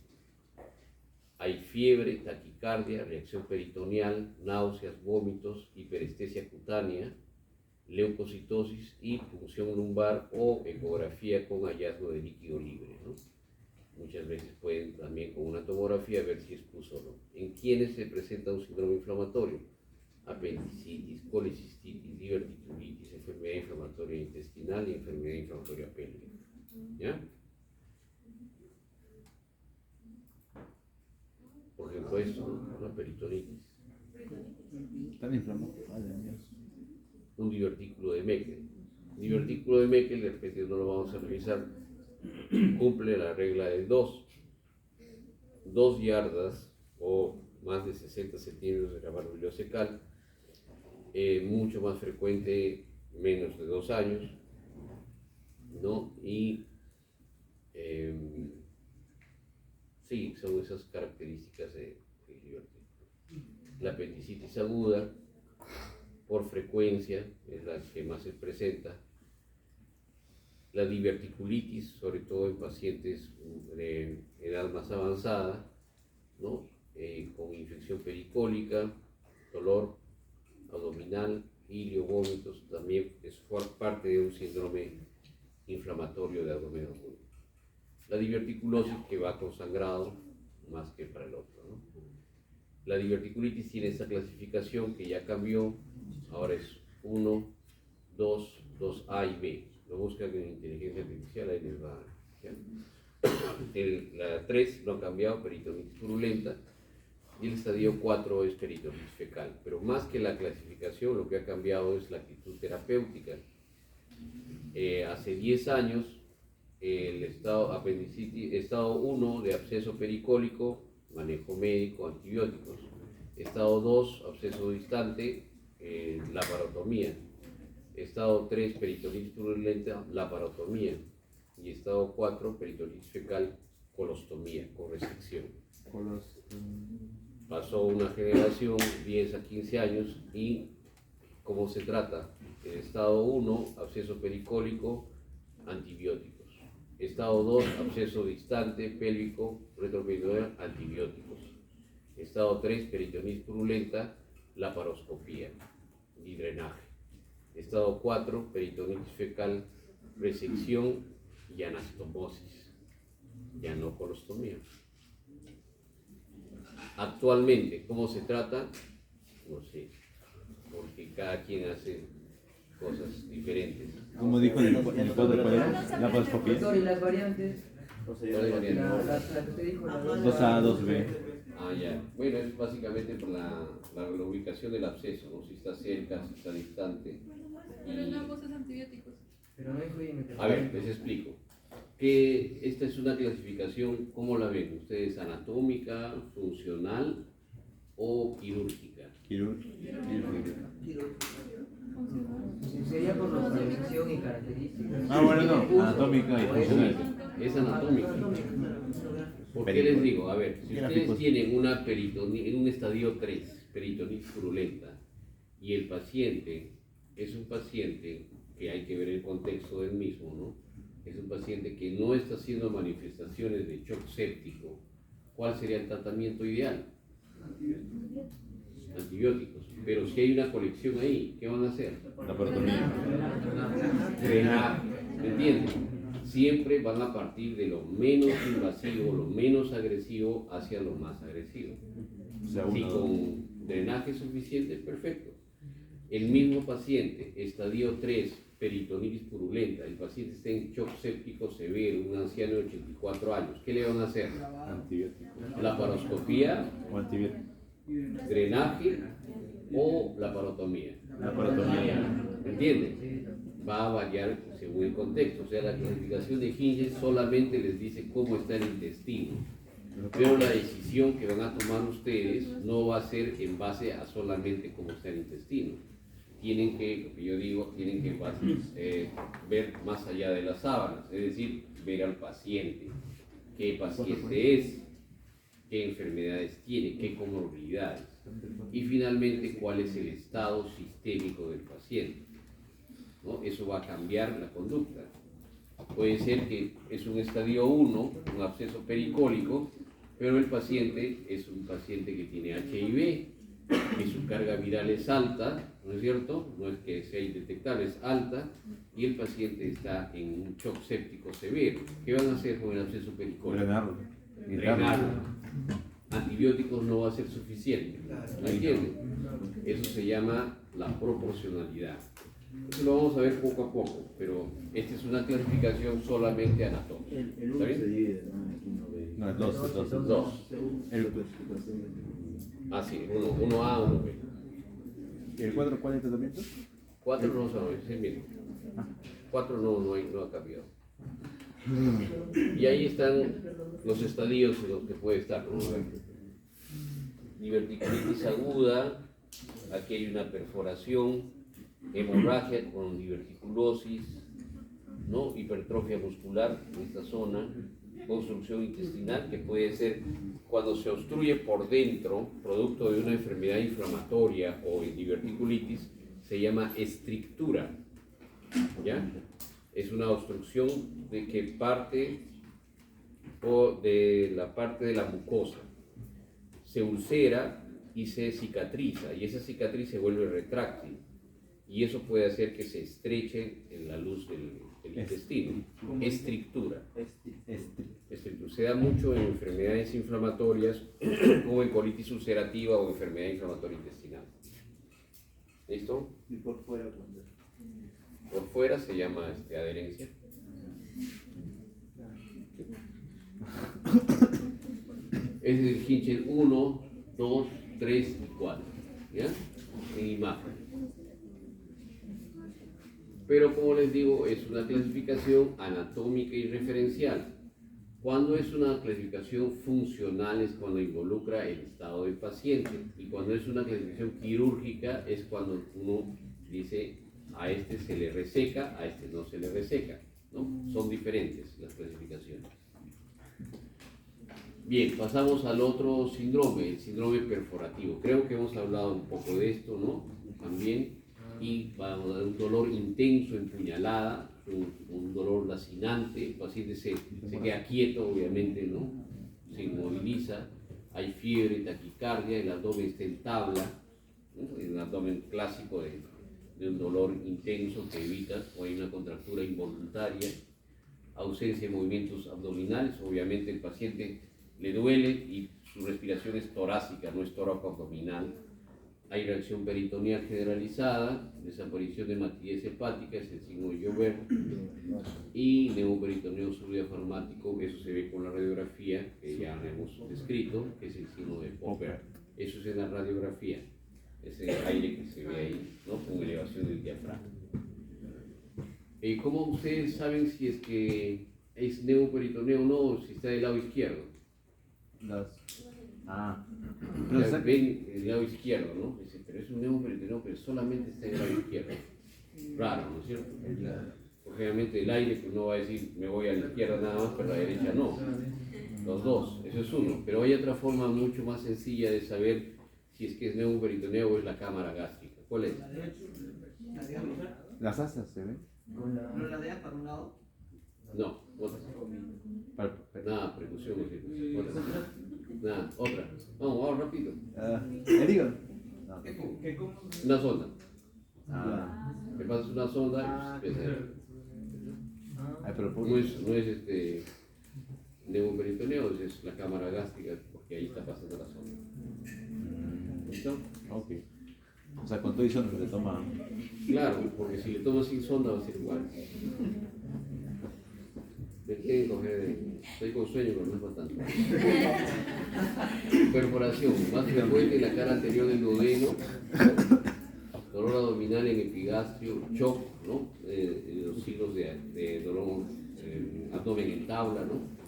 Hay fiebre, taquicardia, reacción peritoneal, náuseas, vómitos, hiperestesia cutánea, leucocitosis y punción lumbar o ecografía con hallazgo de líquido libre, ¿no? Muchas veces pueden también con una tomografía ver si es pus o no. ¿En quiénes se presenta un síndrome inflamatorio? Apendicitis, colicistitis, diverticulitis, enfermedad inflamatoria intestinal y enfermedad inflamatoria pélvica. ¿Ya? Por ejemplo, esto, ¿no? La peritonitis. Están inflamados. Un divertículo de Meckel. Divertículo de Meckel, de repente no lo vamos a revisar, cumple la regla del 2. 2 yardas o más de 60 centímetros de la válvula ileocecal, mucho más frecuente, menos de 2 años, ¿no? Y sí, son esas características del divertículo. La apendicitis aguda, por frecuencia, es la que más se presenta. La diverticulitis, sobre todo en pacientes de edad más avanzada, ¿no? Con infección pericólica, dolor abdominal, ilio, vómitos, también es parte de un síndrome inflamatorio de abdomen agudo. La diverticulosis, que va con sangrado más que para el otro, ¿no? La diverticulitis tiene esta clasificación que ya cambió, ahora es 1, 2, 2A y B. Lo buscan en inteligencia artificial, ahí les va. La 3 no ha cambiado, peritonitis purulenta, y el estadio 4 es peritonitis fecal. Pero más que la clasificación, lo que ha cambiado es la actitud terapéutica. Hace 10 años, el estado apendicitis, estado 1 de absceso pericólico, manejo médico, antibióticos. Estado 2, absceso distante, laparotomía. Estado 3, peritonitis purulenta, laparotomía. Y estado 4, peritonitis fecal, colostomía, con resección. Pasó una generación, 10 a 15 años, y ¿cómo se trata? El estado 1, absceso pericólico, antibióticos. Estado 2, absceso distante, pélvico, retroperitoneal, antibióticos. Estado 3, peritonitis purulenta, laparoscopía y drenaje. Estado 4, peritonitis fecal, resección y anastomosis, ya no colostomía. Actualmente, ¿cómo se trata? No sé, porque cada quien hace cosas diferentes. Como dijo en el cuadro, ¿cuál era? La paroscopía. Doctor, ¿y las variantes? La que te dijo, la 2A, 2B. Ah, ya. Bueno, es básicamente por la ubicación del absceso, ¿no? Si está cerca, si está distante. Pero no usas antibióticos. Pero no dijo INT. A ver, les explico. Que esta es una clasificación, ¿cómo la ven ustedes? ¿Anatómica, funcional o quirúrgica? Quirúrgica. Sería por localización y características. Ah, bueno, no. Anatómica y funcional. Es anatómica. ¿Por qué les digo? A ver, si ustedes tienen una en un estadio 3, peritonitis purulenta, y el paciente es un paciente que hay que ver el contexto del mismo, ¿no? Es un paciente que no está haciendo manifestaciones de shock séptico, ¿cuál sería el tratamiento ideal? Antibióticos. Pero si hay una colección ahí, ¿qué van a hacer? Laparotomía. Drenaje, ¿me entienden? siempre van a partir de lo menos invasivo, lo menos agresivo, hacia lo más agresivo. O sea, Si uno, con drenaje suficiente, perfecto. El mismo paciente, estadio 3, peritonitis purulenta, el paciente está en shock séptico severo, un anciano de 84 años, ¿qué le van a hacer? antibiótico. Laparoscopía, O antibiótico. drenaje o laparotomía. Laparotomía. ¿Entienden? Va a variar según el contexto. O sea, la clasificación de Hinge solamente les dice cómo está el intestino. Pero la decisión que van a tomar ustedes no va a ser en base a solamente cómo está el intestino. Tienen que, lo que yo digo, tienen que ver más allá de las sábanas, es decir, ver al paciente, qué paciente es, qué enfermedades tiene, qué comorbilidades y finalmente cuál es el estado sistémico del paciente, ¿no? Eso va a cambiar la conducta. Puede ser que es un estadio 1, un absceso pericólico, pero el paciente es un paciente que tiene HIV, que su carga viral es alta, ¿no es cierto? No es que sea indetectable, es alta, y el paciente está en un shock séptico severo. ¿Qué van a hacer con el absceso pericólico? Drenarlo. Drenarlo. Antibióticos no va a ser suficiente, ¿no entienden? Eso se llama la proporcionalidad. Eso lo vamos a ver poco a poco, pero esta es una clasificación solamente anatómica. El ¿Está 1 bien? se divide, ¿no? No, el 2. Dos. Ah, sí, uno A, uno B. ¿Y el 4 cuál es el tratamiento? 4 no son, es el mismo. 4 no ha cambiado. Y ahí están los estadios en los que puede estar. ¿No? Diverticulitis aguda, aquí hay una perforación, hemorragia con diverticulosis, ¿no? Hipertrofia muscular en esta zona, construcción intestinal que puede ser cuando se obstruye por dentro, producto de una enfermedad inflamatoria o diverticulitis, se llama estrictura, ¿ya? Es una obstrucción de que parte o de la parte de la mucosa se ulcera y se cicatriza, y esa cicatriz se vuelve retráctil, y eso puede hacer que se estreche en la luz del intestino. Estrictura. Estrictura. Se da mucho en enfermedades inflamatorias como en colitis ulcerativa o enfermedad inflamatoria intestinal. ¿Listo? Y por fuera, cuando. Por fuera se llama adherencia. Es el Hinchel 1, 2, 3 y 4, ¿ya? En imagen. Pero como les digo, es una clasificación anatómica y referencial. Cuando es una clasificación funcional es cuando involucra el estado del paciente. Y cuando es una clasificación quirúrgica es cuando uno dice a este se le reseca, a este no se le reseca, ¿no? Son diferentes las clasificaciones. Bien, pasamos al otro síndrome, el síndrome perforativo. Creo que hemos hablado un poco de esto, ¿no? También. Y vamos a dar un dolor intenso, empuñalada, un dolor lacinante, el paciente se queda quieto, obviamente, ¿no? Se inmoviliza, hay fiebre, taquicardia, el abdomen está en tabla, ¿no? El abdomen clásico de un dolor intenso que evita, o hay una contractura involuntaria, ausencia de movimientos abdominales, obviamente el paciente le duele y su respiración es torácica, no es tóraco-abdominal. Hay reacción peritoneal generalizada, desaparición de matidez hepática, es el signo de Joubert, y neumoperitoneo subdiafragmático, eso se ve con la radiografía que ya hemos descrito, que es el signo de Popper. Eso es en la radiografía, es el aire que se ve ahí, ¿no? Con elevación del diafragma. ¿Cómo ustedes saben si es que es neumoperitoneo o no, si está del lado izquierdo? O sea, ven el lado izquierdo, ¿no? Dice, pero es un neumoperitoneo, pero solamente está en el lado izquierdo. Raro, ¿no es cierto? Porque generalmente el aire pues no va a decir me voy a la izquierda nada más, pero a la derecha no. Los dos, eso es uno. Pero hay otra forma mucho más sencilla de saber si es que es neumoperitoneo o es la cámara gástrica. ¿Cuál es? Las asas se ven. ¿No la deja para un lado? No, otra. Nada, precaución, otra. Nada, otra. Vamos rápido. ¿El hígado? No. Una sonda. Le pasas una sonda y pues, Ay, pero por... No es neumoperitoneo, es la cámara gástrica, porque ahí está pasando la sonda. ¿Listo? Ok. O sea, con todo eso no se le toma... Claro, porque si le tomas sin sonda va a ser igual. Me quieren coger, estoy con sueño, pero no es bastante. Perforación, más frecuente en la cara anterior del duodeno, dolor abdominal en epigastrio, shock, ¿no? Los signos de dolor abdomen en tabla, ¿no?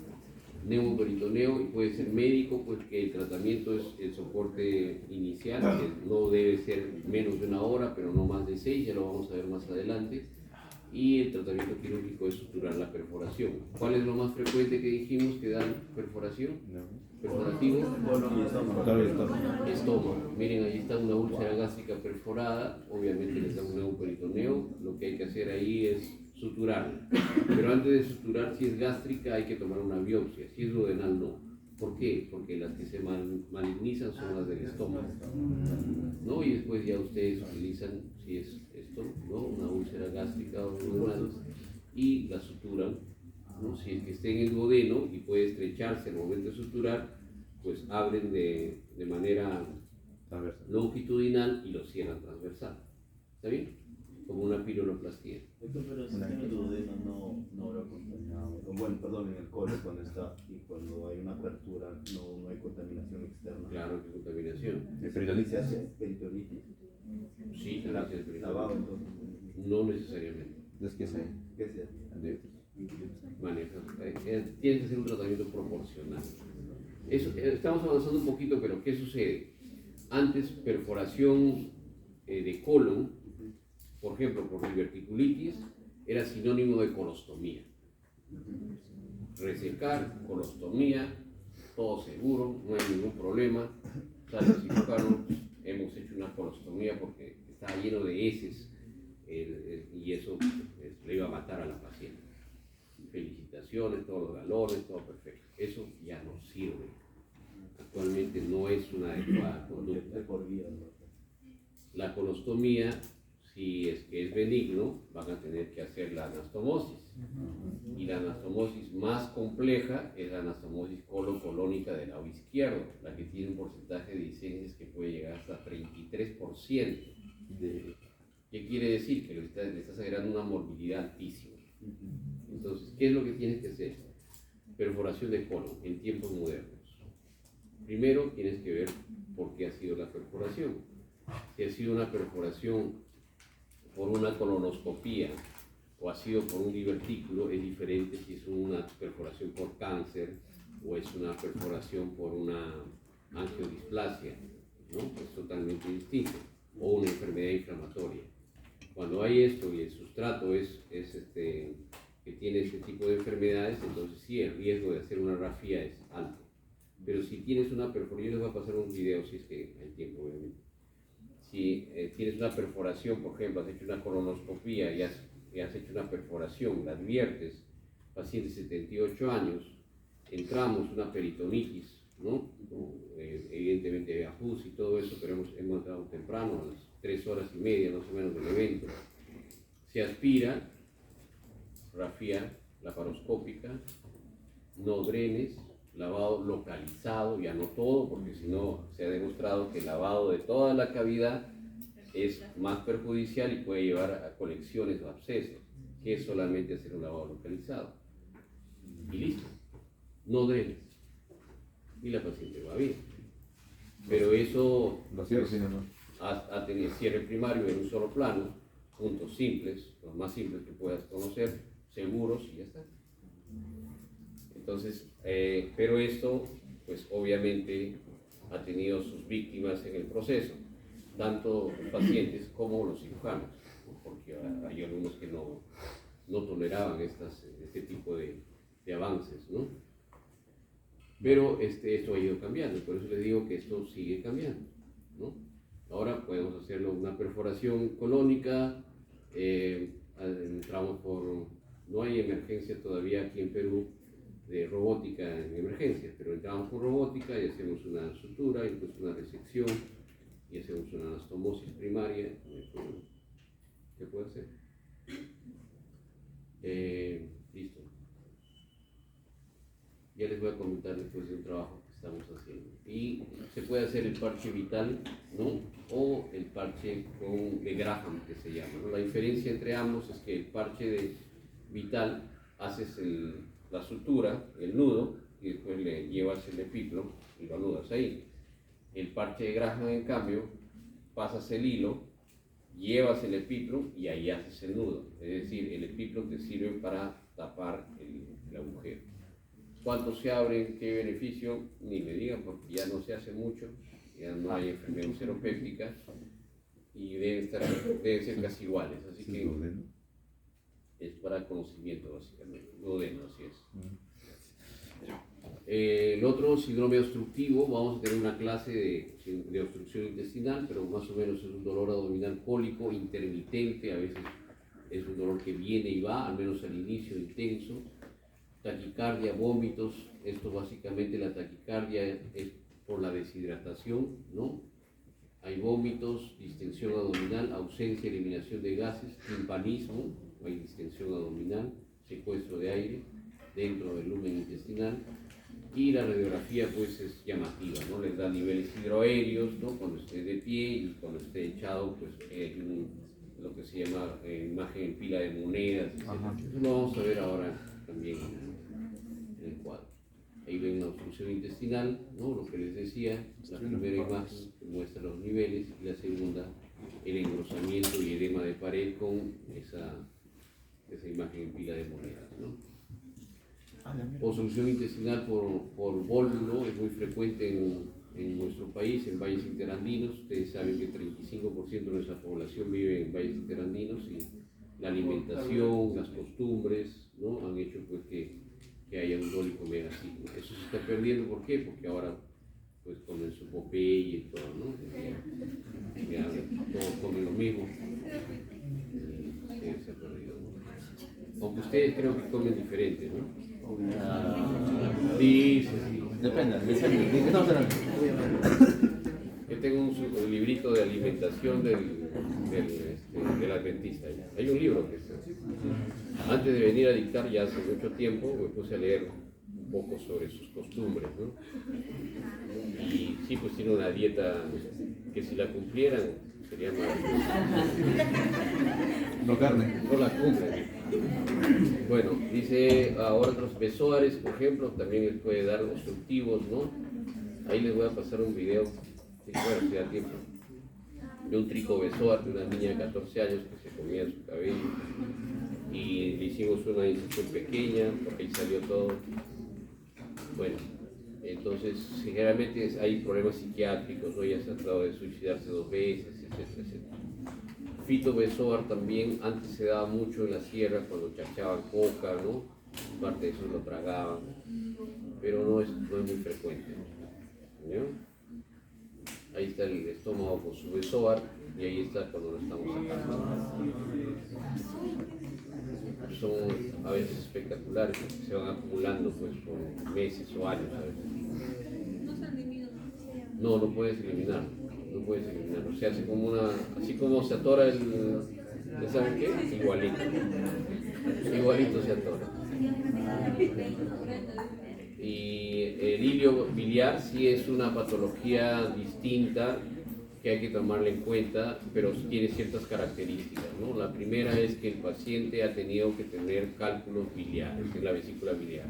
Neumoperitoneo, y puede ser médico, pues que el tratamiento es el soporte inicial, que no debe ser menos de 1 hora, pero no más de 6, ya lo vamos a ver más adelante. Y el tratamiento quirúrgico es suturar la perforación. ¿Cuál es lo más frecuente que dijimos que dan perforación? Perforativo. Estómago. Miren, ahí está una úlcera gástrica perforada, obviamente les da un neumoperitoneo. Lo que hay que hacer ahí es suturar. Pero antes de suturar, si es gástrica, hay que tomar una biopsia. Si es duodenal, no. ¿Por qué? Porque las que se malignizan son las del estómago, ¿no? Y después ya ustedes utilizan, si es esto, ¿no? Una úlcera gástrica o duodenal, y la suturan, ¿no? Si es que esté en el duodeno y puede estrecharse al momento de suturar, pues abren de manera longitudinal y lo cierran transversal. ¿Está bien? Como una pilonoplastía. Doctor, pero si está en el duodeno no habrá contaminado. Bueno, perdón, en el colon cuando está y cuando hay una apertura no hay contaminación externa. Claro que contaminación. ¿El ¿Se peritonitis? hace peritonitis? Sí, gracias al Lavado, peritonitis. entonces. No necesariamente. Es que se... ¿Qué se hace? Maneja. Tiene que ser un tratamiento proporcional. Estamos avanzando un poquito, pero ¿qué sucede? Antes, perforación de colon, por ejemplo, por diverticulitis, era sinónimo de colostomía. Resecar, colostomía, todo seguro, no hay ningún problema. Sale el cirujano, hemos hecho una colostomía porque estaba lleno de heces y eso le iba a matar a la paciente. Felicitaciones, todos los galones, todo perfecto. Eso ya no sirve. Actualmente no es una adecuada conducta. De por vida, ¿no? La colostomía, si es que es benigno, van a tener que hacer la anastomosis. Y la anastomosis más compleja es la anastomosis colocolónica del lado izquierdo, la que tiene un porcentaje de discesis que puede llegar hasta 33%. ¿Qué quiere decir? Que le estás agregando una morbilidad altísima. Entonces, ¿qué es lo que tienes que hacer? Perforación de colon en tiempos modernos. Primero tienes que ver por qué ha sido la perforación. Si ha sido una perforación por una colonoscopía o ha sido por un divertículo, es diferente si es una perforación por cáncer o es una perforación por una angiodisplasia, ¿no? Es totalmente distinto, o una enfermedad inflamatoria. Cuando hay esto y el sustrato que tiene este tipo de enfermedades, entonces sí, el riesgo de hacer una rafía es alto. Pero si tienes una perforación, yo les voy a pasar un video si es que hay tiempo, obviamente. Si tienes una perforación, por ejemplo, has hecho una colonoscopía y has hecho una perforación, la adviertes, paciente de 78 años, entramos una peritonitis, ¿no? Evidentemente ajus y todo eso, pero hemos entrado temprano, a las 3 horas y media más o menos del evento. Se aspira, rafía laparoscópica, no drenes, lavado localizado, ya no todo, porque si no se ha demostrado que el lavado de toda la cavidad es más perjudicial y puede llevar a colecciones o abscesos, que es solamente hacer un lavado localizado. Y listo, no drenes. Y la paciente va bien. Pero eso ha tenido cierre primario en un solo plano, puntos simples, los más simples que puedas conocer, seguros y ya está. Entonces, pero esto, pues obviamente ha tenido sus víctimas en el proceso, tanto los pacientes como los cirujanos, ¿no? Porque hay algunos que no toleraban este tipo de avances, ¿no? Pero esto ha ido cambiando, por eso les digo que esto sigue cambiando, ¿no? Ahora podemos hacerlo una perforación colónica, entramos no hay emergencia todavía aquí en Perú de robótica en emergencias, pero entramos con robótica y hacemos una sutura, incluso una resección y hacemos una anastomosis primaria. ¿Qué puede hacer? Listo. voy a comentar después de un trabajo que estamos haciendo. Y se puede hacer el parche vital, ¿no? O el parche de Graham, que se llama, ¿no? La diferencia entre ambos es que el parche de vital haces la sutura, el nudo, y después le llevas el epiplo y lo anudas ahí. El parche de Graham, en cambio, pasas el hilo, llevas el epiplo y ahí haces el nudo. Es decir, el epiplo te sirve para tapar el agujero. ¿Cuánto se abre? ¿Qué beneficio? Ni me digan, porque ya no se hace mucho, ya no hay enfermedad seropéptica y deben ser casi iguales. Así que es para conocimiento, básicamente. Duodeno, así es. El otro, síndrome obstructivo, vamos a tener una clase de obstrucción intestinal, pero más o menos es un dolor abdominal cólico intermitente, a veces es un dolor que viene y va, al menos al inicio intenso. Taquicardia, vómitos, esto básicamente la taquicardia es por la deshidratación, ¿no? Hay vómitos, distensión abdominal, ausencia, eliminación de gases, timpanismo, hay distensión abdominal, secuestro de aire dentro del lumen intestinal. Y la radiografía pues es llamativa, ¿no? Les da niveles hidroaéreos, ¿no? Cuando esté de pie y cuando esté echado, pues hay lo que se llama imagen en pila de monedas, etc. Eso lo vamos a ver ahora también en el cuadro. Ahí ven la obstrucción intestinal, ¿no? Lo que les decía, la primera imagen que muestra los niveles y la segunda el engrosamiento y edema de pared con esa imagen en pila de monedas, ¿no? Obstrucción intestinal por bólulo es muy frecuente en nuestro país, en valles interandinos. Ustedes saben que 35% de nuestra población vive en valles interandinos y la alimentación, las costumbres, ¿no? Han hecho pues que haya un dólico megaciclo. Eso se está perdiendo, ¿por qué? Porque ahora pues con el Popeye y todo, ¿no? Ya todos comen lo mismo. Se ha perdido, ¿no? Aunque ustedes creo que comen diferente, ¿no? Sí. Depende, ¿de qué estamos hablando? Yo tengo un librito de alimentación del adventista. Hay un libro que antes de venir a dictar ya hace mucho tiempo me puse a leer un poco sobre sus costumbres, ¿no? Y sí, pues tiene una dieta que si la cumplieran sería maravillosa. No carne. No la cumplen. Bueno, dice ahora otros besoares, por ejemplo, también les puede dar obstructivos, ¿no? Ahí les voy a pasar un video, si da tiempo, de un tricobesoar de una niña de 14 años que se comía su cabello y le hicimos una incisión pequeña porque ahí salió todo. Bueno, entonces generalmente hay problemas psiquiátricos, ¿no? Ya se ha tratado de suicidarse 2 veces, etcétera, etcétera. Fitobesoar también, antes se daba mucho en la sierra cuando chachaban coca, ¿no? Parte de eso lo tragaban, pero no es muy frecuente, ¿no? Ahí está el estómago con su besoar y ahí está cuando lo estamos sacando. Son a veces espectaculares, porque se van acumulando pues por meses o años a veces. No se elimina. No puedes eliminar. No puedes eliminarlo, se hace como así como se atora ¿saben qué? Igualito se atora. Y el hilio biliar sí es una patología distinta que hay que tomarla en cuenta, pero tiene ciertas características, ¿no? La primera es que el paciente ha tenido que tener cálculos biliares en la vesícula biliar.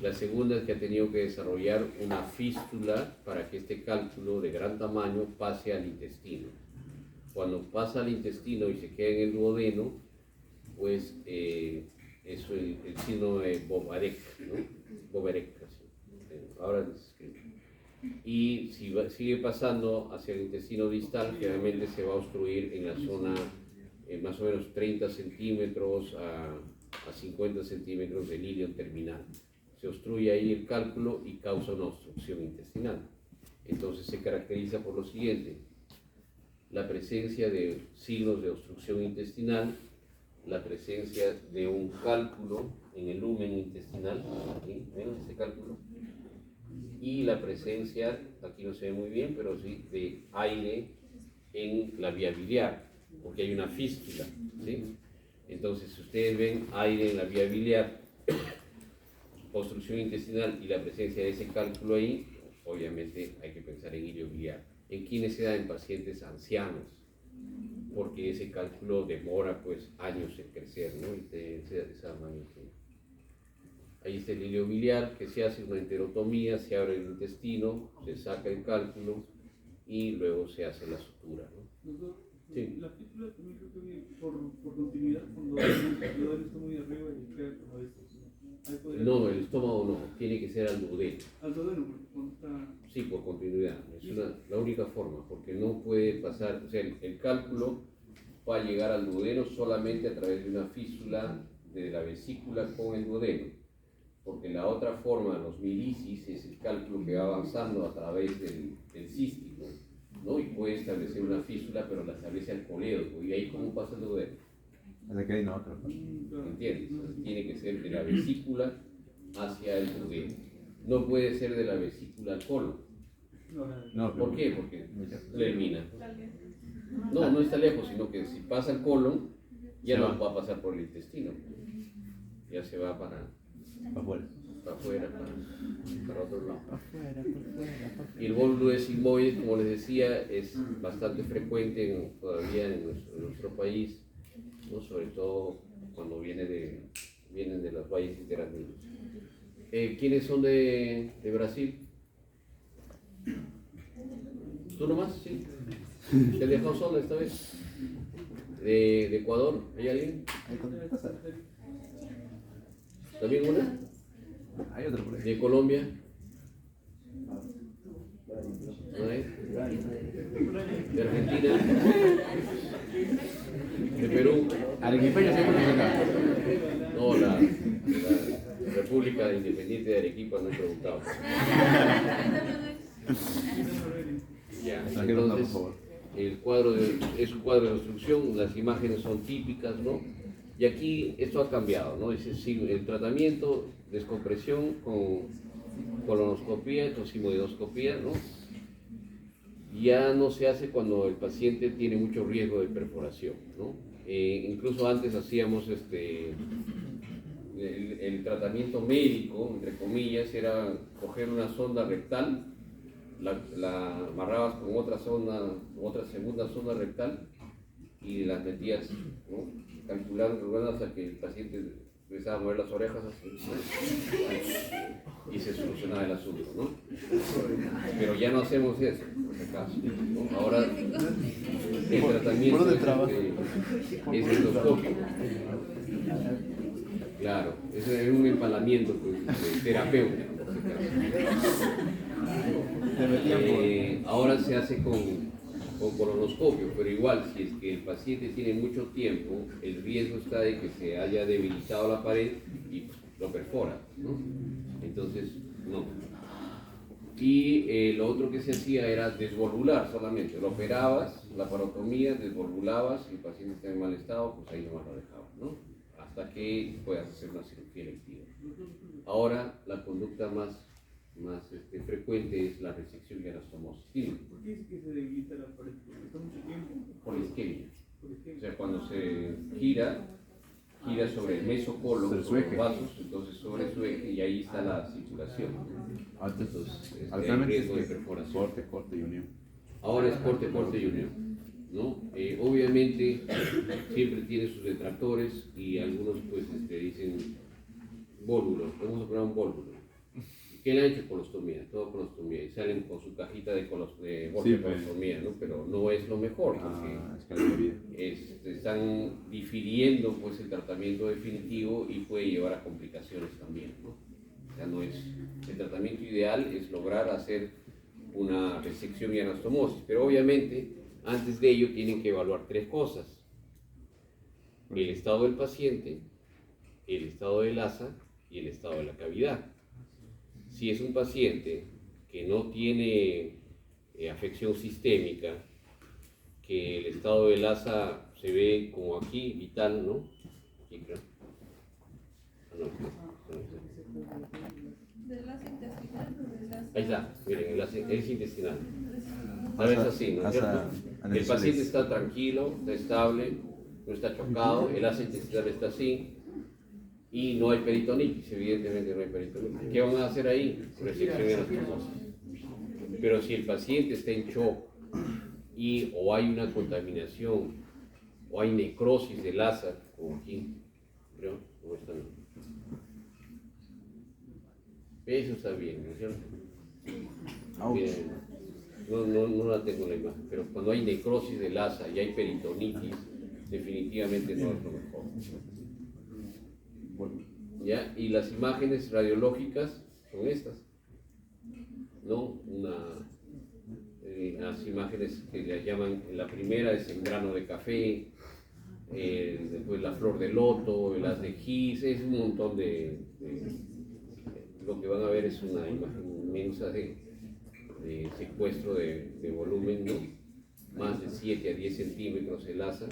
La segunda es que ha tenido que desarrollar una fístula para que este cálculo de gran tamaño pase al intestino. Cuando pasa al intestino y se queda en el duodeno, pues eso es el síndrome de Bovarek, ¿no? Bovarek, ahora les escribo. Y si sigue pasando hacia el intestino distal, generalmente se va a obstruir en la zona más o menos 30 centímetros a 50 centímetros del hilio terminal. Se obstruye ahí el cálculo y causa una obstrucción intestinal. Entonces se caracteriza por lo siguiente: la presencia de signos de obstrucción intestinal, la presencia de un cálculo en el lumen intestinal, ¿sí? ¿Ven este cálculo? Y la presencia, aquí no se ve muy bien, pero sí, de aire en la vía biliar, porque hay una fístula, ¿sí? Entonces, si ustedes ven aire en la vía biliar, obstrucción intestinal y la presencia de ese cálculo ahí, obviamente hay que pensar en iliobiliar. ¿En quiénes se da? En pacientes ancianos, porque ese cálculo demora pues años en crecer, ¿no? Y de esa magnitud. Ahí está el iliobiliar, que se hace una enterotomía, se abre el intestino, se saca el cálculo y luego se hace la sutura, ¿no? Doctor, Sí. la fístula también creo que viene por continuidad, cuando el duodeno está muy arriba y queda como esto. Ahí podría- No, el estómago no, tiene que ser al duodeno. Al duodeno, porque cuando está... Sí, por continuidad. Es la única forma, porque no puede pasar, o sea, el cálculo va a llegar al duodeno solamente a través de una fístula de la vesícula con el duodeno, porque la otra forma, los milicis, es el cálculo que va avanzando a través del cístico, ¿no? Y puede establecer una fístula, pero la establece al colédoco, y ahí cómo pasa el duodeno, Hasta que hay una otra. ¿entiendes? Entonces, tiene que ser de la vesícula hacia el duodeno. No puede ser de la vesícula al colon. No, ¿Por qué? Porque le elimina. Tal No, no está lejos, sino que si pasa el colon, ya Se no va. va a pasar por el intestino. Ya se va para afuera. afuera, para otro lado. Y el bólulo de sigmoides, como les decía, es bastante frecuente todavía en nuestro país, ¿no? Sobre todo cuando vienen de los países interandinos. ¿Quiénes son de Brasil? ¿Tú nomás? Sí. ¿Te has dejado sola esta vez? ¿De Ecuador? ¿Hay alguien? ¿También una? Hay otra por ahí. ¿De Colombia? ¿No hay? ¿De Argentina? ¿De Perú? Arequipeño siempre nos acá. No, la República Independiente de Arequipa no he preguntado. Ya, Tranquilo, por entonces, favor. el cuadro es un cuadro de obstrucción, las imágenes son típicas, ¿no? Y aquí esto ha cambiado, ¿no? Es decir, el tratamiento, descompresión con colonoscopía, con sigmoidoscopía, ¿no? Ya no se hace cuando el paciente tiene mucho riesgo de perforación, ¿no? Incluso antes hacíamos el tratamiento médico, entre comillas, era coger una sonda rectal, la amarrabas con otra segunda sonda rectal y las metías, ¿no? Calculando hasta que el paciente empezaba a mover las orejas así, ¿no? Y se solucionaba el asunto, ¿no? Pero ya no hacemos eso, por si acaso, ¿no? Ahora el tratamiento es endoscopio. Claro, es un empalamiento pues, terapéutico, por si acaso. Ahora se hace con colonoscopio, pero igual, si es que el paciente tiene mucho tiempo, el riesgo está de que se haya debilitado la pared y lo perfora, ¿no? Entonces, no. Y lo otro que se hacía era desvolvular solamente. Lo operabas, la parotomía, desvolvulabas, si el paciente está en mal estado, pues ahí nomás lo dejabas, ¿no? Hasta que puedas hacer una cirugía electiva. Ahora, la conducta más frecuente es la resección y anastomosis. Sí, ¿Por qué es que se debilita la pared? Porque está mucho tiempo. por la isquemia. Por O ejemplo. sea, cuando se gira sobre el mesocolo, Sobre su sobre los eje. vasos, entonces sobre su eje y ahí está la circulación. Antes, Entonces, hay actualmente riesgo de es perforación. corte y unión. Ahora es corte y unión, ¿no? Obviamente siempre tiene sus detractores y algunos pues dicen vólulos, vamos a poner un vólulo. ¿Qué le han hecho? Colostomía, todo colostomía, y salen con su cajita de colostomía, ¿no? Pero no es lo mejor, porque Escala de vida. están difiriendo pues el tratamiento definitivo y puede llevar a complicaciones también, ¿no? O sea, no es, el tratamiento ideal es lograr hacer una resección y anastomosis, pero obviamente antes de ello tienen que evaluar tres cosas: el estado del paciente, el estado del asa y el estado de la cavidad. Si es un paciente que no tiene afección sistémica, que el estado del asa se ve como aquí, vital, ¿no? Aquí creo. Ah, no, ¿Del asa intestinal o del asa? ahí está, miren, el asa intestinal. A veces así, ¿no es cierto? El anesales. paciente está tranquilo, está estable, no está chocado, el asa intestinal está así, y no hay peritonitis, evidentemente no hay peritonitis. ¿Qué van a hacer ahí? Resección de las fosas. Pero si el paciente está en shock o hay una contaminación o hay necrosis del asa, como aquí, ¿no? Como esta, ¿no? Eso está bien, ¿no es cierto? Bien. No la tengo en la imagen, pero cuando hay necrosis del asa y hay peritonitis, definitivamente no es lo mejor. ¿Ya? Y las imágenes radiológicas son estas, ¿no? Las imágenes que le llaman, la primera es el grano de café, después la flor de loto, el haz de gis, es un montón lo que van a ver es una imagen inmensa de secuestro de volumen, ¿no? Más de 7 a 10 centímetros el asa,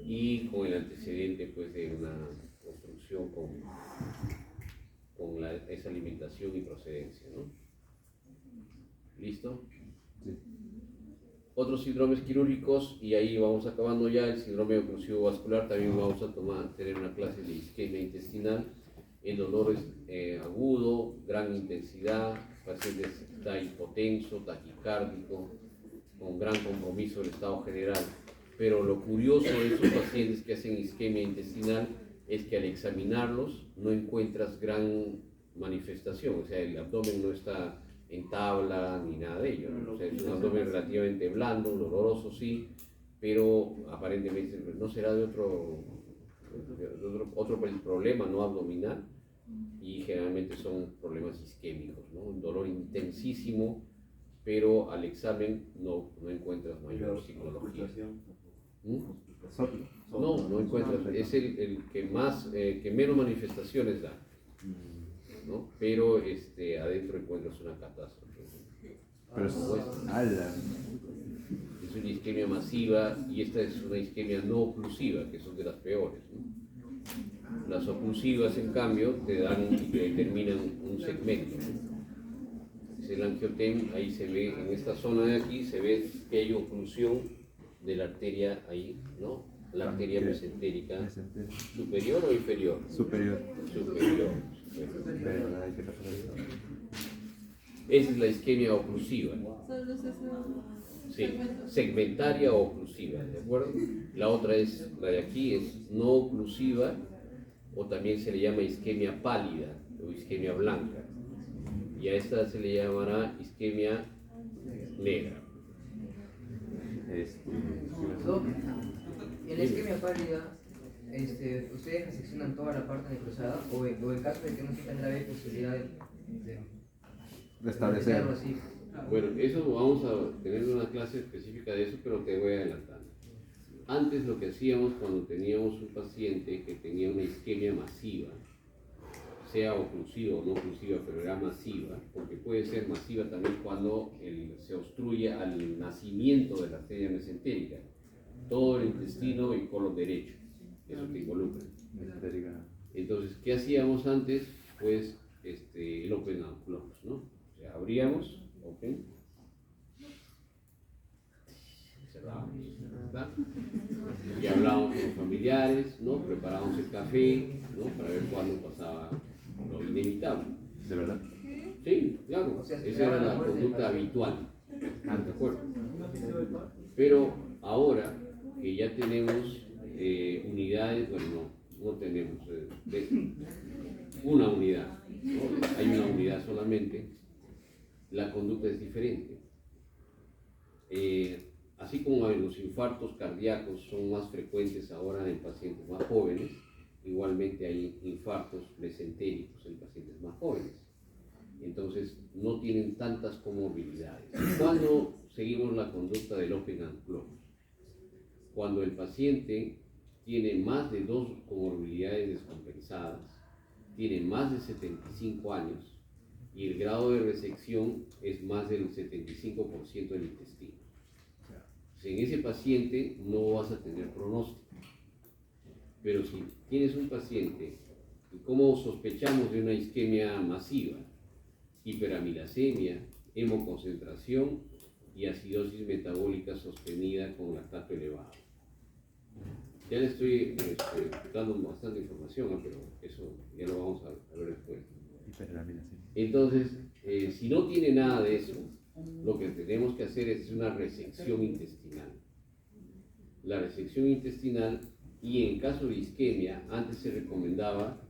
y con el antecedente pues de una construcción con esa alimentación y procedencia, ¿no? ¿Listo? Sí. Otros síndromes quirúrgicos, y ahí vamos acabando ya. El síndrome oclusivo vascular, también vamos a tener una clase de isquemia intestinal. El dolor es agudo, gran intensidad, paciente está hipotenso, taquicárdico, con gran compromiso del estado general. Pero lo curioso de esos pacientes que hacen isquemia intestinal es que al examinarlos no encuentras gran manifestación, o sea, el abdomen no está en tabla ni nada de ello, ¿no? O sea, es un abdomen relativamente blando, doloroso sí, pero aparentemente no será de otro problema no abdominal, y generalmente son problemas isquémicos, ¿no? Un dolor intensísimo, pero al examen no encuentras mayor psicología. No encuentras, es el que menos manifestaciones da, ¿no? Pero adentro encuentras una catástrofe. Pero es una isquemia masiva, y esta es una isquemia no oclusiva, que son de las peores, ¿no? Las oclusivas, en cambio, te determinan un segmento, ¿no? Es el angiotem, ahí se ve, en esta zona de aquí, se ve que hay oclusión de la arteria ahí, ¿no? La arteria mesentérica, ¿superior o inferior? Superior. Superior. Esa es la isquemia oclusiva. Sí, segmentaria o oclusiva, ¿de acuerdo? La otra es, la de aquí, es no oclusiva, o también se le llama isquemia pálida o isquemia blanca. Y a esta se le llamará isquemia negra. En la isquemia pálida, ¿ustedes reseccionan toda la parte necrosada o en caso de que no sea tan grave posibilidad de restablecer algo así? Bueno, eso vamos a tener una clase específica de eso, pero te voy adelantando. Antes lo que hacíamos cuando teníamos un paciente que tenía una isquemia masiva, sea oclusiva o no oclusiva, pero era masiva, porque puede ser masiva también cuando se obstruye al nacimiento de la arteria mesentérica, todo el intestino y colon derecho, eso te involucra. Entonces, ¿qué hacíamos antes? Pues el open and close, ¿no? O sea, abríamos, open, cerrábamos, ¿verdad? Y hablábamos con los familiares, ¿no? Preparábamos el café, ¿no? Para ver cuándo pasaba lo inevitable. ¿De verdad? Sí, claro, esa era la conducta habitual, ¿de acuerdo? Pero ahora que ya tenemos unidades, bueno, no tenemos una unidad, ¿no? Hay una unidad solamente, la conducta es diferente. Así como los infartos cardíacos son más frecuentes ahora en pacientes más jóvenes, igualmente hay infartos mesentéricos en pacientes más jóvenes. Entonces no tienen tantas comorbilidades. ¿Cuándo seguimos la conducta del open and close? Cuando el paciente tiene más de 2 comorbilidades descompensadas, tiene más de 75 años y el grado de resección es más del 75% del intestino. En ese paciente no vas a tener pronóstico. Pero si tienes un paciente, ¿cómo sospechamos de una isquemia masiva? Hiperamilasemia, hemoconcentración y acidosis metabólica sostenida con lactato elevado. Ya le estoy dando bastante información, ¿no? Pero eso ya lo vamos a ver después. Entonces, si no tiene nada de eso, lo que tenemos que hacer es una resección intestinal. La resección intestinal, y en caso de isquemia, antes se recomendaba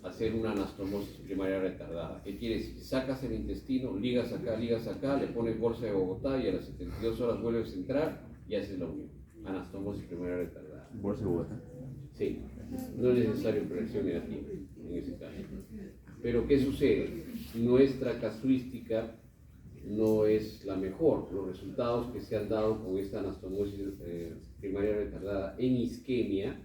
hacer una anastomosis primaria retardada. ¿Qué quiere decir? Sacas el intestino, ligas acá, le pones bolsa de Bogotá y a las 72 horas vuelves a entrar y haces la unión. Anastomosis primaria retardada. ¿Bolsa de Bogotá? Sí, no es necesario proyección negativa en ese caso. Pero ¿qué sucede? Nuestra casuística no es la mejor. Los resultados que se han dado con esta anastomosis primaria retardada en isquemia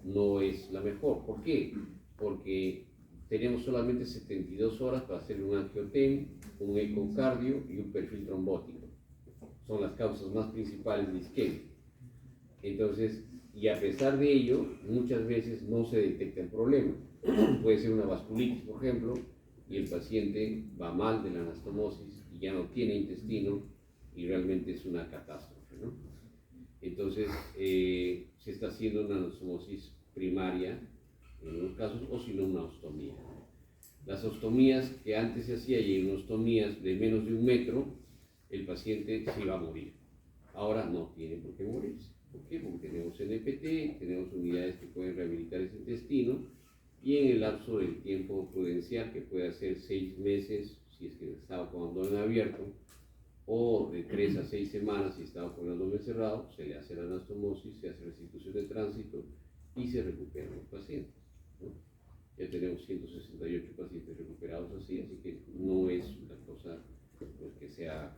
no es la mejor. ¿Por qué? Porque tenemos solamente 72 horas para hacer un angiotem, un ecocardio y un perfil trombótico. Son las causas más principales de isquemia. Entonces, y a pesar de ello, muchas veces no se detecta el problema. Puede ser una vasculitis, por ejemplo, y el paciente va mal de la anastomosis y ya no tiene intestino y realmente es una catástrofe, ¿no? Entonces, se está haciendo una anastomosis primaria en algunos casos, o si no una ostomía. Las ostomías que antes se hacía, y en ostomías de menos de 1 metro, el paciente se iba a morir. Ahora no tiene por qué morirse. ¿Por qué? Porque tenemos NPT, tenemos unidades que pueden rehabilitar ese intestino, y en el lapso del tiempo prudencial, que puede ser 6 meses si es que estaba con abdomen abierto, o de 3 a 6 semanas si estaba con el abdomen cerrado, se le hace la anastomosis, se hace restitución de tránsito y se recuperan los pacientes, ¿no? Ya tenemos 168 pacientes recuperados así que no es una cosa pues, que sea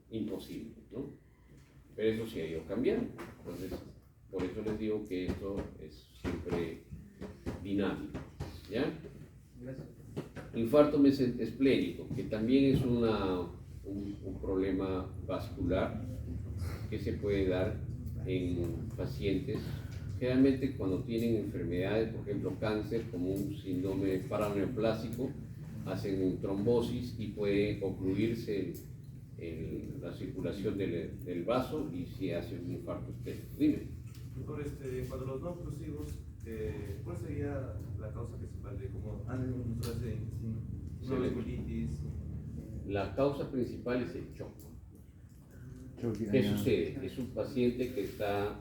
imposible, ¿no? Pero eso sí ha ido cambiando. Entonces, por eso les digo que esto es siempre dinámico, ¿ya? Infarto mesenesplénico, que también es un problema vascular que se puede dar en pacientes, generalmente cuando tienen enfermedades, por ejemplo cáncer, como un síndrome paraneoplásico, hacen trombosis y puede ocluirse la circulación del vaso y se hace un infarto esplénico. Dime. Doctor, cuando los no oclusivos, ¿cuál sería la causa principal de cómo andan en un trance de intestino? Una vasculitis. La causa principal es el shock. ¿Qué sucede? Es un paciente que está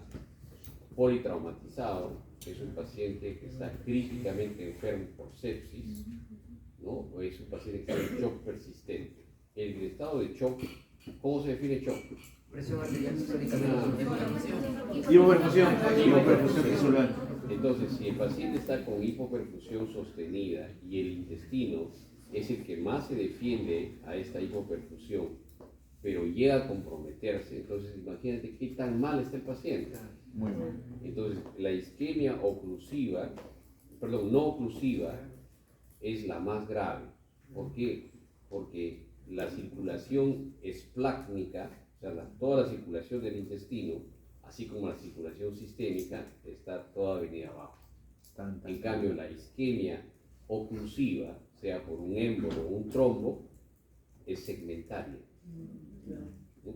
politraumatizado, es un paciente que está críticamente enfermo por sepsis, ¿no? O es un paciente que está en shock persistente. El estado de shock, ¿cómo se define shock? Presión arterial sistólica. Hipoperfusión tisular. Entonces, si el paciente está con hipoperfusión sostenida y el intestino es el que más se defiende a esta hipoperfusión, pero llega a comprometerse, entonces imagínate qué tan mal está el paciente. Muy mal. Entonces, la isquemia oclusiva, no oclusiva, es la más grave. ¿Por qué? Porque la circulación esplácnica, o sea, toda la circulación del intestino, así como la circulación sistémica, está toda venida abajo. En cambio, la isquemia oclusiva, sea por un émbolo o un trombo, es segmentaria.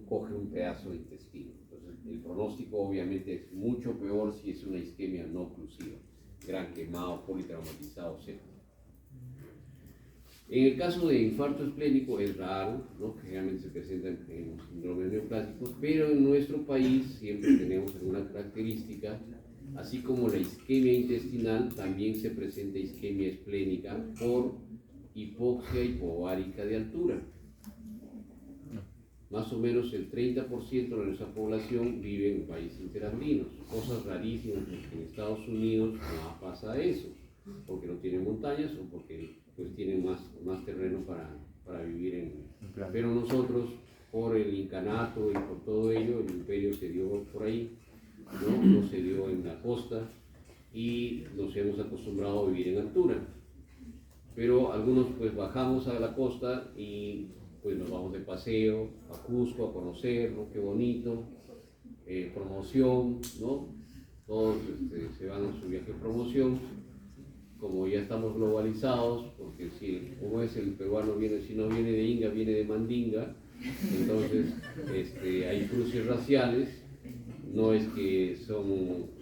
Coge un pedazo de intestino. Entonces, el pronóstico obviamente es mucho peor si es una isquemia no oclusiva, gran quemado, politraumatizado, etc. En el caso de infarto esplénico es raro, ¿no? Generalmente se presenta en los síndromes neoplásicos, pero en nuestro país siempre tenemos alguna característica, así como la isquemia intestinal, también se presenta isquemia esplénica por hipoxia hipovárica de altura. Más o menos el 30% de nuestra población vive en países interandinos, cosas rarísimas, porque en Estados Unidos no pasa eso, porque no tienen montañas o porque pues tienen más terreno para vivir en. Pero nosotros, por el incanato y por todo ello, el imperio se dio por ahí, no se dio en la costa y nos hemos acostumbrado a vivir en altura. Pero algunos pues bajamos a la costa y pues nos vamos de paseo a Cusco a conocer, ¿no? Qué bonito, promoción, ¿no? Todos se van a su viaje de promoción. Como ya estamos globalizados, porque si como es el peruano si no viene de Inga, viene de Mandinga, entonces hay cruces raciales, no es que son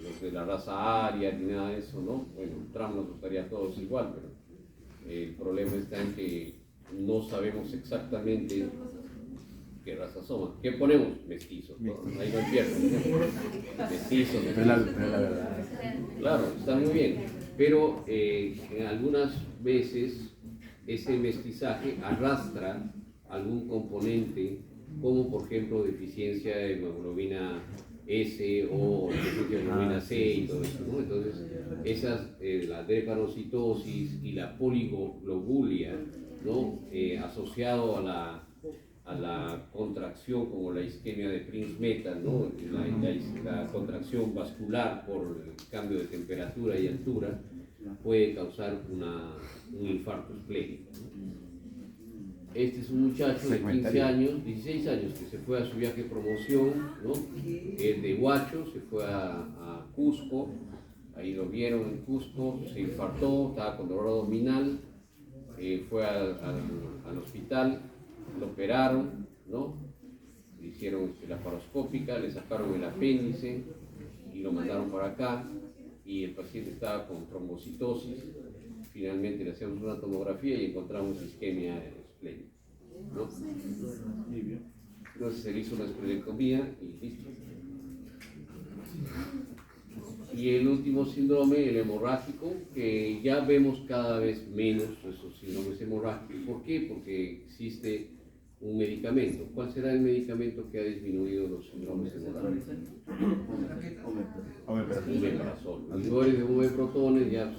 los de la raza aria ni nada de eso, ¿no? Bueno, Trump nos gustaría a todos igual, pero el problema está en que no sabemos exactamente qué raza somos. ¿Qué ponemos? Mestizos. ¿No? Ahí no pierden. Mestizos, Pero la verdad. Claro, está muy bien, pero en algunas veces ese mestizaje arrastra algún componente, como por ejemplo deficiencia de hemoglobina S o deficiencia de hemoglobina C y todo eso, ¿no? Entonces, la drepanocitosis y la poliglobulia, ¿no? Asociado a la contracción como la isquemia de Prince-Metal, ¿no? La contracción vascular por el cambio de temperatura y altura puede causar un infarto esplénico, ¿no? Este es un muchacho de 15 años, 16 años, que se fue a su viaje de promoción, ¿no? De Huacho, se fue a Cusco, ahí lo vieron en Cusco, se infartó, estaba con dolor abdominal, fue al hospital, lo operaron, ¿no? Le hicieron la laparoscópica, le sacaron el apéndice y lo mandaron para acá, y el paciente estaba con trombocitosis. Finalmente le hacemos una tomografía y encontramos isquemia esplénica, ¿no? Entonces se le hizo una esplenectomía y listo. Y el último síndrome, el hemorrágico, que ya vemos cada vez menos esos síndromes hemorrágicos. ¿Por qué? Porque existe un medicamento. ¿Cuál será el medicamento que ha disminuido los síndromes hemorrágicos? Omeprazol. Los inhibidores de omeprotones ya,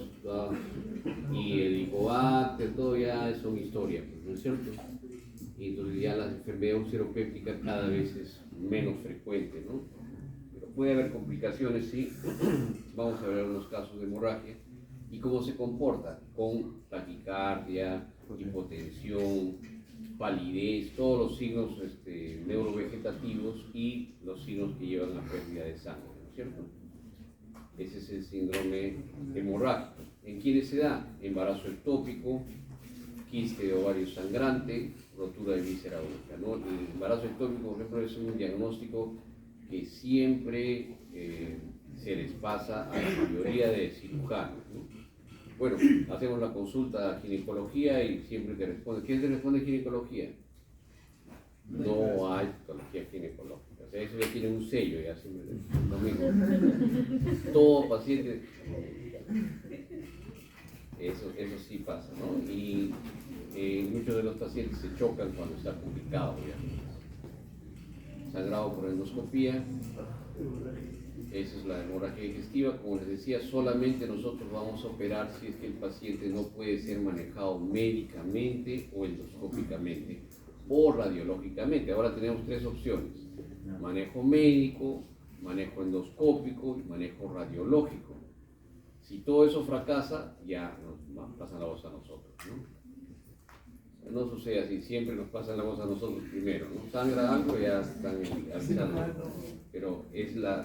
y el Icobacter, todo ya son historia, ¿no es cierto? Y entonces ya la enfermedad ulceropéptica cada vez es menos frecuente, ¿no? Pero puede haber complicaciones, sí. Vamos a ver unos casos de hemorragia y cómo se comporta con taquicardia, hipotensión, palidez, todos los signos neurovegetativos y los signos que llevan a pérdida de sangre, ¿no es cierto? Ese es el síndrome hemorrágico. ¿En quiénes se da? Embarazo ectópico, quiste de ovario sangrante, rotura de víscera úrica, ¿no? El embarazo ectópico, por ejemplo, es un diagnóstico que siempre se les pasa a la mayoría de cirujanos, ¿no? Bueno, hacemos la consulta a ginecología y siempre te responde. ¿Quién te responde ginecología? No hay patología ginecológica. O sea, eso ya tiene un sello, ya siempre lo mismo. Todo paciente, eso sí pasa, ¿no? Y muchos de los pacientes se chocan cuando está complicado ya. Sangrado por endoscopía. Esa es la hemorragia digestiva. Como les decía, solamente nosotros vamos a operar si es que el paciente no puede ser manejado médicamente o endoscópicamente o radiológicamente. Ahora tenemos tres opciones: manejo médico, manejo endoscópico y manejo radiológico. Si todo eso fracasa, ya nos pasan la voz a nosotros, ¿no? No sucede así, siempre nos pasan la voz a nosotros primero, ¿no? Sangra algo, ya están avisando. Pero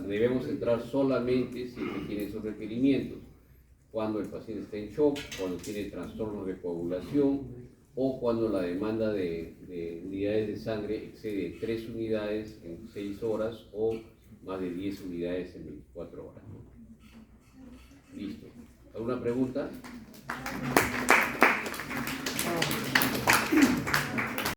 debemos entrar solamente si tiene esos requerimientos: cuando el paciente está en shock, cuando tiene trastornos de coagulación o cuando la demanda de unidades de sangre excede 3 unidades en 6 horas o más de 10 unidades en 24 horas. Listo. ¿Alguna pregunta?